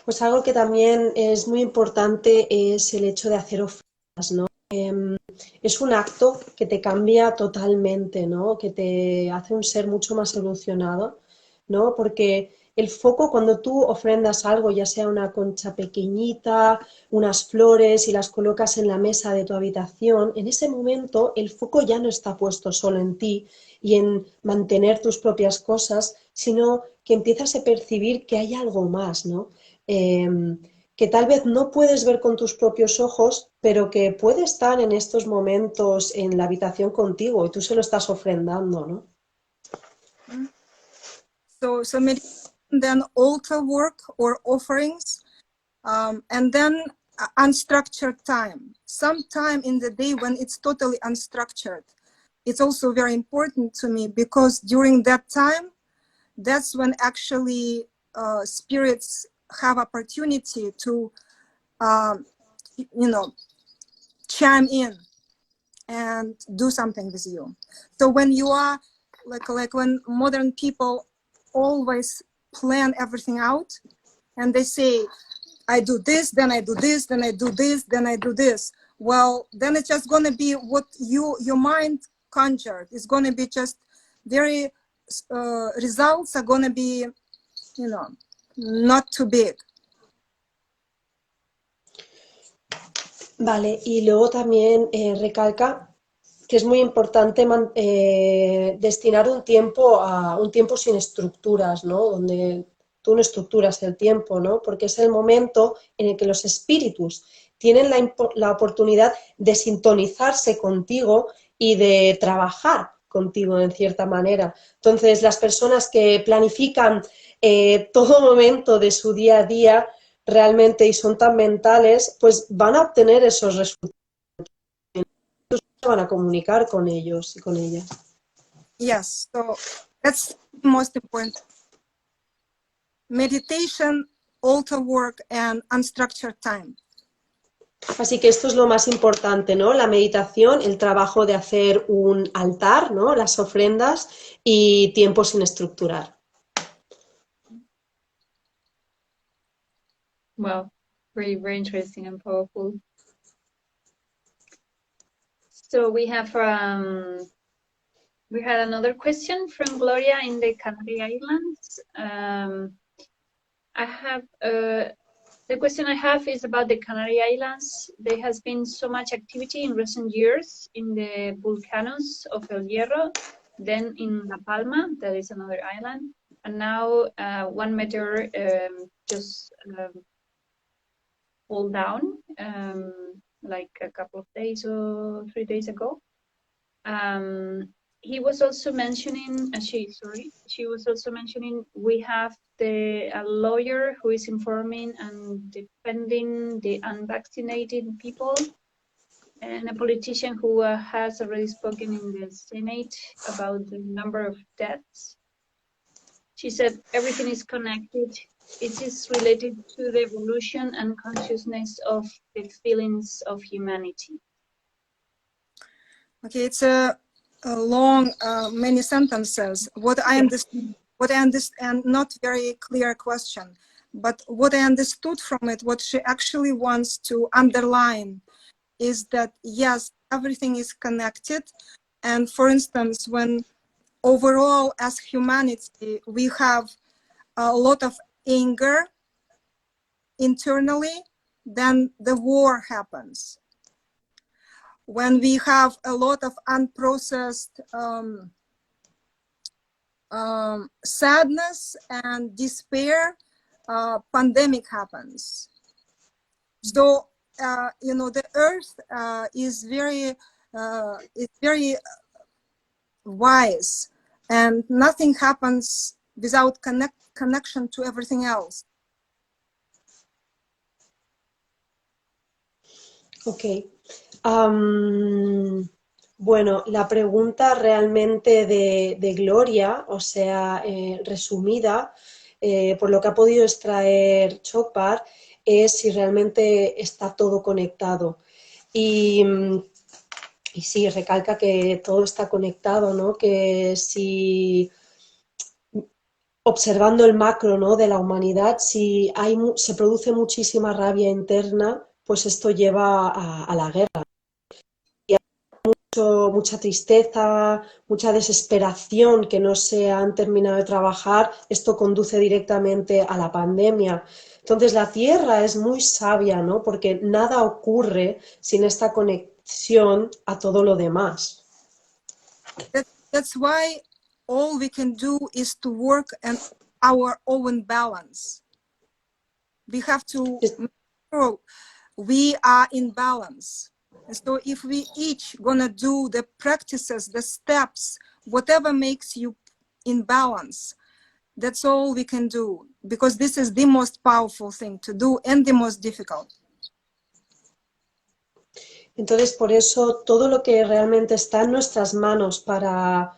Pues algo que también es muy importante es el hecho de hacer ofrendas, ¿no? Es un acto que te cambia totalmente, ¿no? Que te hace un ser mucho más evolucionado, ¿no? Porque el foco, cuando tú ofrendas algo, ya sea una concha pequeñita, unas flores y las colocas en la mesa de tu habitación, en ese momento el foco ya no está puesto solo en ti y en mantener tus propias cosas, sino que empiezas a percibir que hay algo más, ¿no? Que tal vez no puedes ver con tus propios ojos, pero que puede estar en estos momentos en la habitación contigo y tú se lo estás ofrendando, ¿no? So meditation, then altar work or offerings, and then unstructured time. Some time in the day when it's totally unstructured. It's also very important to me because during that time, that's when actually spirits have opportunity to, chime in and do something with you. So when you are like when modern people always plan everything out and they say, I do this, then I do this, then I do this, then I do this. Well, then it's just going to be what your mind conjured. It's going to be just very, results are going to be, not too big. Vale, y luego también recalca que es muy importante destinar un tiempo sin estructuras, ¿no? Donde tú no estructuras el tiempo, ¿no? Porque es el momento en el que los espíritus tienen la oportunidad de sintonizarse contigo y de trabajar contigo en cierta manera. Entonces, las personas que planifican todo momento de su día a día realmente y son tan mentales, pues van a obtener esos resultados. Van a comunicar con ellos y con ellas. Yes, so that's the most important. Meditation, altar work, and unstructured time. Así que esto es lo más importante, ¿no? La meditación, el trabajo de hacer un altar, ¿no? Las ofrendas y tiempo sin estructurar. Wow, very, very interesting and powerful. So we have we had another question from Gloria in the Canary Islands. The question I have is about the Canary Islands. There has been so much activity in recent years in the volcanoes of El Hierro, then in La Palma, that is another island, and now one meteor just fall down like a couple of days or 3 days ago. He was also mentioning, she was also mentioning we have a lawyer who is informing and defending the unvaccinated people, and a politician who has already spoken in the Senate about the number of deaths. She said everything is connected. It is related to the evolution and consciousness of the feelings of humanity. Okay, it's a long, many sentences. What I understand, not very clear question, but what I understood from it, what she actually wants to underline is that, yes, everything is connected. And for instance, when overall as humanity, we have a lot of anger internally, then the war happens. When we have a lot of unprocessed sadness and despair, pandemic happens. So, the earth is very wise, and nothing happens without connection to everything else. Ok. Bueno, la pregunta realmente de Gloria, o sea, resumida, por lo que ha podido extraer ChokBar, es si realmente está todo conectado. Y, y sí, recalca que todo está conectado, ¿no? Que si observando el macro, ¿no?, de la humanidad, si se produce muchísima rabia interna, pues esto lleva a la guerra. Mucha tristeza, mucha desesperación que no se han terminado de trabajar, esto conduce directamente a la pandemia. Entonces la Tierra es muy sabia, ¿no? Porque nada ocurre sin esta conexión a todo lo demás. That's why all we can do is to work on our own balance. We have to make sure we are in balance. And so if we each gonna do the practices, the steps, whatever makes you in balance, that's all we can do, because this is the most powerful thing to do and the most difficult. Entonces, por eso, todo lo que realmente está en nuestras manos para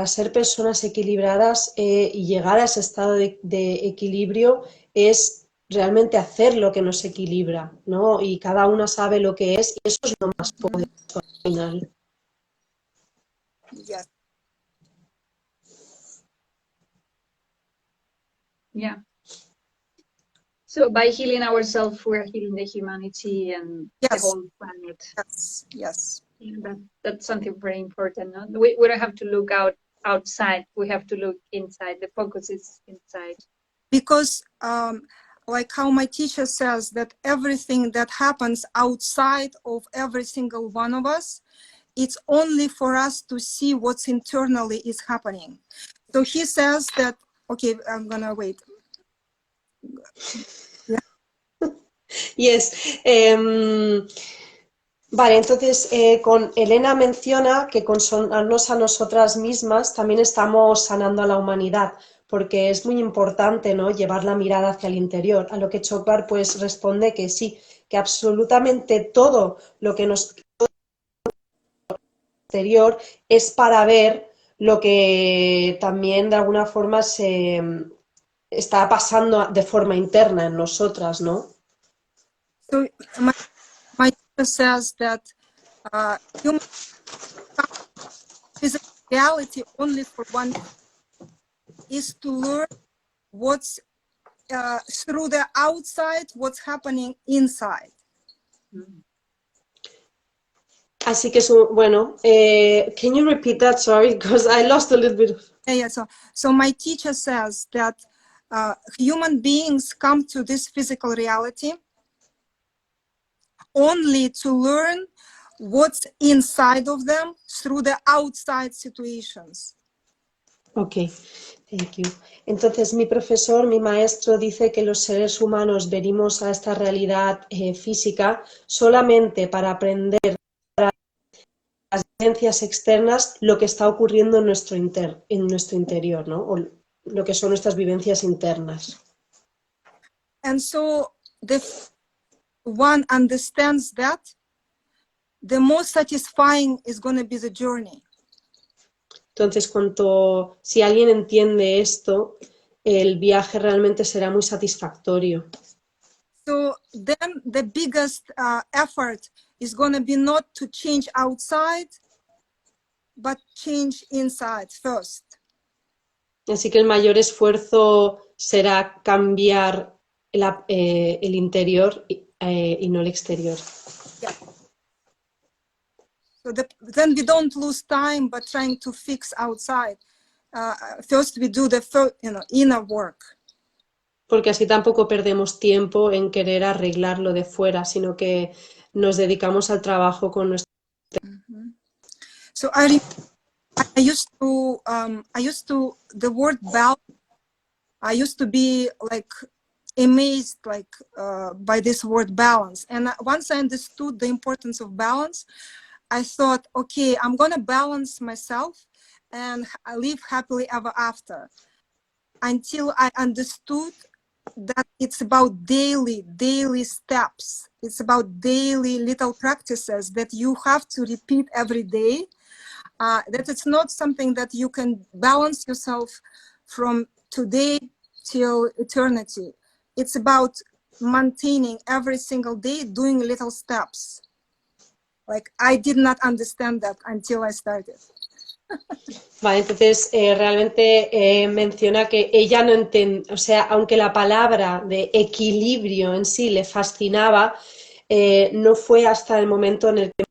ser personas equilibradas y llegar a ese estado de equilibrio es realmente hacer lo que nos equilibra, ¿no? Y cada una sabe lo que es y eso es lo más poderoso al final. Yes. Yeah. So by healing ourselves, we're healing the humanity and Yes. the whole planet. Yes. Yes. Yeah, that's something very important. No? We don't have to look outside. We have to look inside. The focus is inside. Because like how my teacher says that everything that happens outside of every single one of us, it's only for us to see what's internally is happening. So he says that, okay, I'm gonna wait. Yeah. Yes. Vale, entonces con Elena menciona que con sanarnos a nosotras mismas también estamos sanando a la humanidad, porque es muy importante, ¿no?, llevar la mirada hacia el interior, a lo que ChokBar pues responde que sí, que absolutamente todo lo que nos exterior es para ver lo que también de alguna forma se está pasando de forma interna en nosotras, ¿no? So my teacher says that human physical reality only for one is to learn what's through the outside, what's happening inside. Así que, bueno, can you repeat that? Sorry, because I lost a little bit. Yeah. So my teacher says that human beings come to this physical reality only to learn what's inside of them through the outside situations. Ok, thank you. Entonces, mi profesor, mi maestro, dice que los seres humanos venimos a esta realidad física solamente para aprender las vivencias externas lo que está ocurriendo en nuestro interior, ¿no? O lo que son nuestras vivencias internas. And so the one understands that, the most satisfying is going to be the journey. Entonces, si alguien entiende esto, el viaje realmente será muy satisfactorio. So then the biggest effort is going to be not to change outside, but change inside first. Así que el mayor esfuerzo será cambiar el interior y no el exterior. Yeah. So then we don't lose time, but trying to fix outside. First, we do the inner work. Porque así tampoco perdemos tiempo en querer arreglar lo de fuera, sino que nos dedicamos al trabajo con nuestro. Mm-hmm. So I used to the word balance. I used to be like amazed by this word balance, and once I understood the importance of balance, I thought, okay, I'm gonna balance myself and live happily ever after, until I understood that it's about daily steps. It's about daily little practices that you have to repeat every day. That it's not something that you can balance yourself from today till eternity. It's about maintaining every single day, doing little steps. Like, I did not understand that until I started. Vale, entonces realmente menciona que ella no entiende, o sea, aunque la palabra de equilibrio en sí le fascinaba, no fue hasta el momento en el que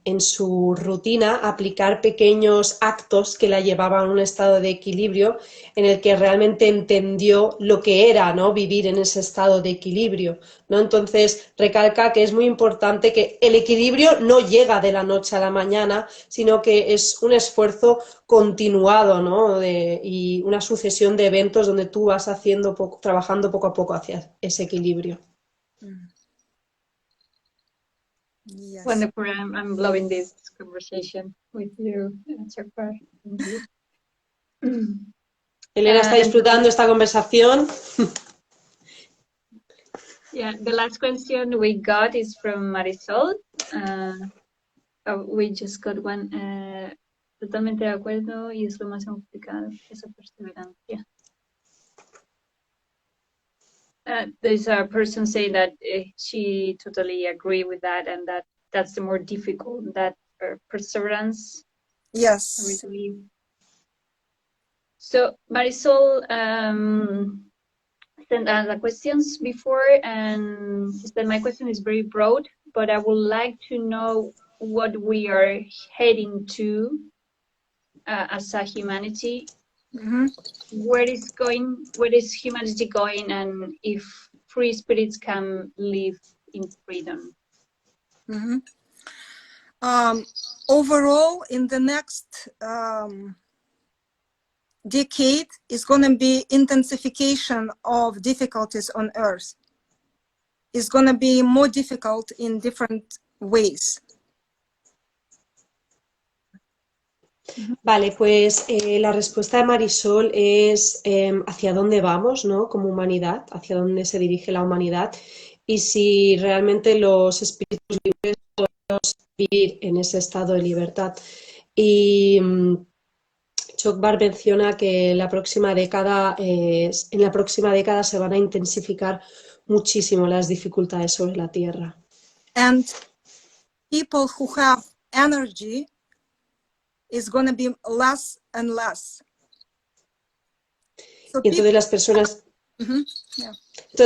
en su rutina aplicar pequeños actos que la llevaban a un estado de equilibrio en el que realmente entendió lo que era, ¿no?, vivir en ese estado de equilibrio, ¿no? Entonces recalca que es muy importante que el equilibrio no llega de la noche a la mañana, sino que es un esfuerzo continuado, ¿no?, y una sucesión de eventos donde tú vas trabajando poco a poco hacia ese equilibrio. Yes. Wonderful. I'm loving this conversation with you, ChokBar. Elena está disfrutando esta conversación. Yeah, the last question we got is from Marisol. We just got one. Totalmente de acuerdo y es lo más complicado, esa perseverancia. There's a person saying that she totally agree with that, and that's the more difficult, that perseverance. Yes. I believe. So Marisol sent us the questions before, and she said, my question is very broad, but I would like to know what we are heading to as a humanity. Mm-hmm. Where is humanity going, and if free spirits can live in freedom? Mm-hmm. Overall, in the next decade is going to be intensification of difficulties on Earth. It's going to be more difficult in different ways. Vale, pues la respuesta de Marisol es hacia dónde vamos, ¿no?, como humanidad, hacia dónde se dirige la humanidad y si realmente los espíritus libres podemos vivir en ese estado de libertad. Y ChokBar menciona que en la próxima década se van a intensificar muchísimo las dificultades sobre la Tierra. And people who have energy is going to be less and less. So Y entonces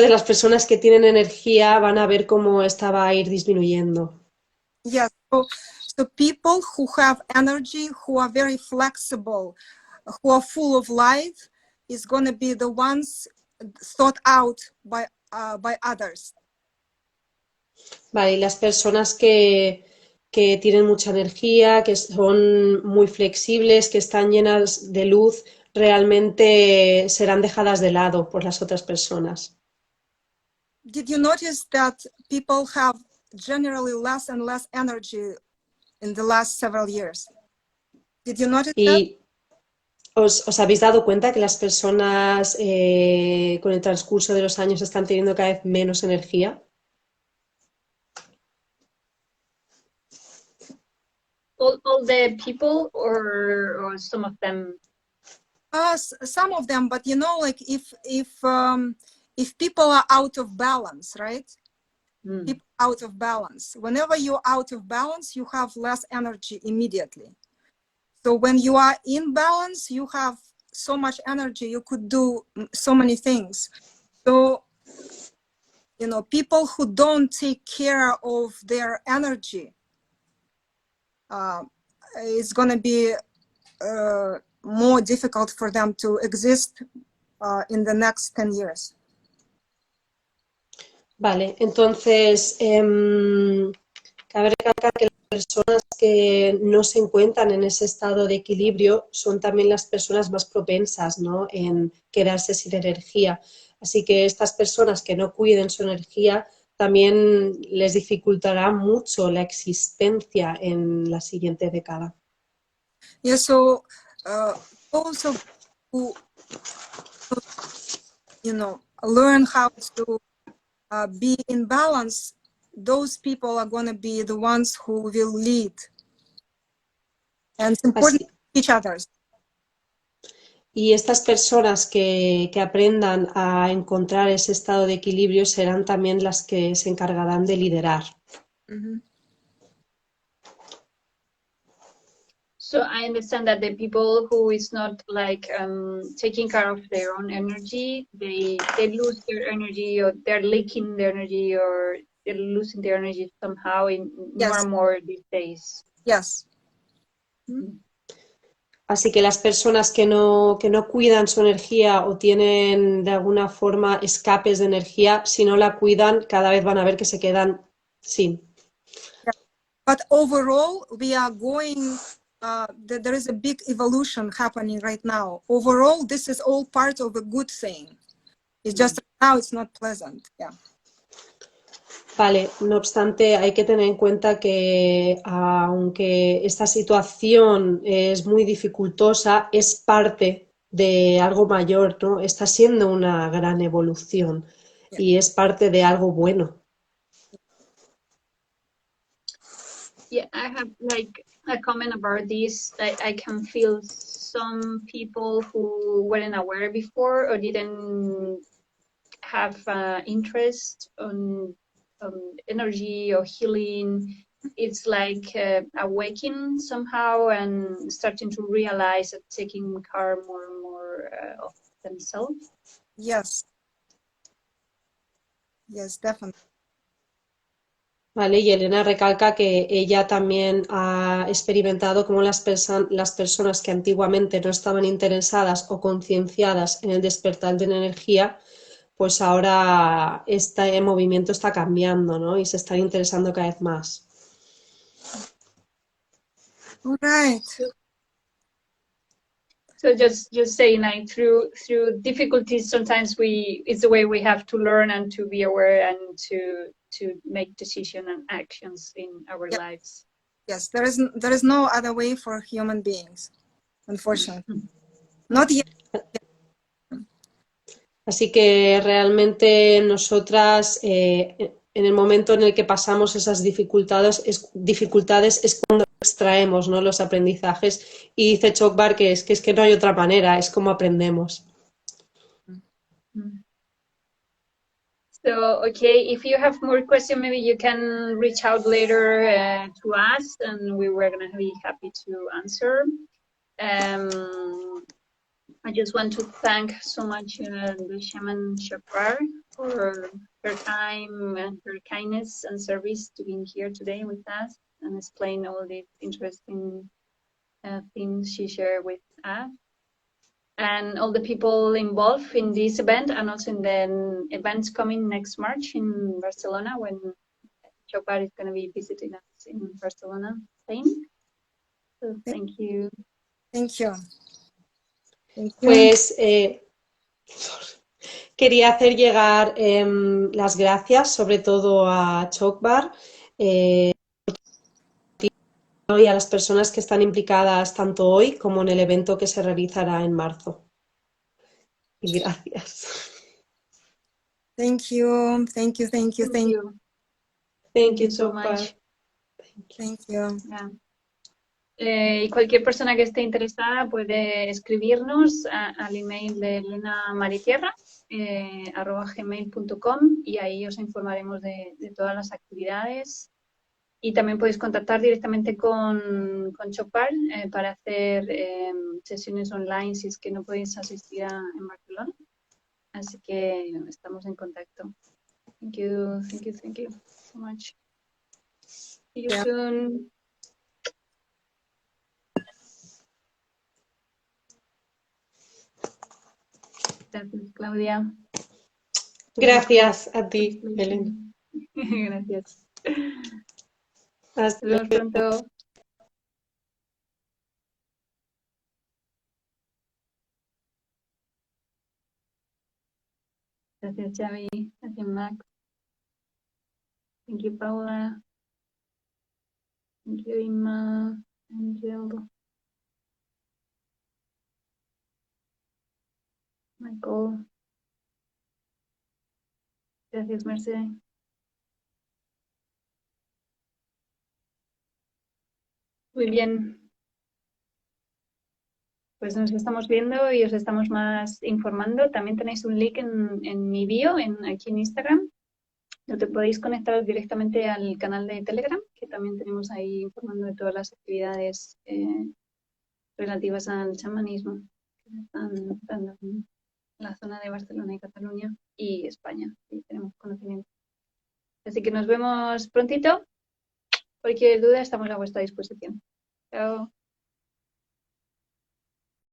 las personas que tienen energía van a ver cómo esta va a ir disminuyendo. Yes, so people who have energy, who are very flexible, who are full of life, is going to be the ones thought out by others. Vale, y las personas que tienen mucha energía, que son muy flexibles, que están llenas de luz, realmente serán dejadas de lado por las otras personas. Did you notice that people have generally less and less energy in the last several years? Did you notice Y ¿os habéis dado cuenta que las personas con el transcurso de los años están teniendo cada vez menos energía? All the people, or some of them? Some of them, but you know, like if people are out of balance, right? People out of balance. Whenever you're out of balance, you have less energy immediately. So when you are in balance, you have so much energy, you could do so many things. So, you know, people who don't take care of their energy, it's going to be more difficult for them to exist in the next 10 years. Vale, entonces cabe recalcar que las personas que no se encuentran en ese estado de equilibrio son también las personas más propensas, ¿no?, en quedarse sin energía. Así que estas personas que no cuiden su energía también les dificultará mucho la existencia en la siguiente década. Yeah, so also who learn how to be in balance, those people are going to be the ones who will lead. And it's important to teach others. Y estas personas que aprendan a encontrar ese estado de equilibrio serán también las que se encargarán de liderar. Mm-hmm. So I understand that the people who is not like taking care of their own energy, they lose their energy, or they're leaking their energy, or they're losing their energy somehow in more and more these days. Yes. Así que las personas que no cuidan su energía o tienen de alguna forma escapes de energía, si no la cuidan, cada vez van a ver que se quedan sin. But overall, we are going, there is a big evolution happening right now. Overall, this is all part of a good thing. It's just now it's not pleasant. Yeah. Vale, no obstante, hay que tener en cuenta que aunque esta situación es muy dificultosa, es parte de algo mayor, ¿no? Está siendo una gran evolución y es parte de algo bueno. Yeah, I have like a comment about this. I can feel some people who weren't aware before or didn't have interest on energy or healing. It's like awakening somehow and starting to realize that taking care more and more of themselves. Yes. Yes, definitely. Vale, y Elena recalca que ella también ha experimentado cómo las personas que antiguamente no estaban interesadas o concienciadas en el despertar de la energía, pues ahora este movimiento está cambiando, ¿no? Y se están interesando cada vez más. All right. So just saying, like through difficulties, sometimes it's the way we have to learn and to be aware and to make decisions and actions in our lives. Yes, there is no other way for human beings, unfortunately. Not yet. Así que realmente nosotras, en el momento en el que pasamos esas dificultades es cuando extraemos, ¿no?, los aprendizajes. Y dice ChokBar que es que no hay otra manera, es como aprendemos. So, okay, if you have more questions, maybe you can reach out later to us, and we were going to be happy to answer. I just want to thank so much the shaman ChokBar for her time and her kindness and service to being here today with us and explain all these interesting things she shared with us. And all the people involved in this event and also in the events coming next March in Barcelona when ChokBar is going to be visiting us in Barcelona, Spain. So thank you. Thank you. Pues quería hacer llegar las gracias sobre todo a ChokBar y a las personas que están implicadas tanto hoy como en el evento que se realizará en marzo. Y gracias. Thank you. Thank you. Thank you. Thank you. Thank you so ChokBar. much. Thank you. Yeah. Y cualquier persona que esté interesada puede escribirnos al email de Elena Maritierra @gmail.com y ahí os informaremos de todas las actividades. Y también podéis contactar directamente con ChokBar para hacer sesiones online si es que no podéis asistir en Barcelona. Así que estamos en contacto. Thank you so much. See you soon. Gracias, Claudia. Gracias a ti, Elena. Gracias. Hasta Nos vemos pronto. Gracias, Xavi. Gracias, Max. Thank you, Paula. Thank you, Inma. Angel. Michael. Gracias, Mercedes. Muy bien. Pues nos estamos viendo y os estamos más informando. También tenéis un link en mi bio, aquí en Instagram, donde podéis conectaros directamente al canal de Telegram, que también tenemos ahí informando de todas las actividades relativas al chamanismo que se están dando en la zona de Barcelona y Cataluña y España. Y tenemos conocimiento. Así que nos vemos prontito. Cualquier duda estamos a vuestra disposición. Chao.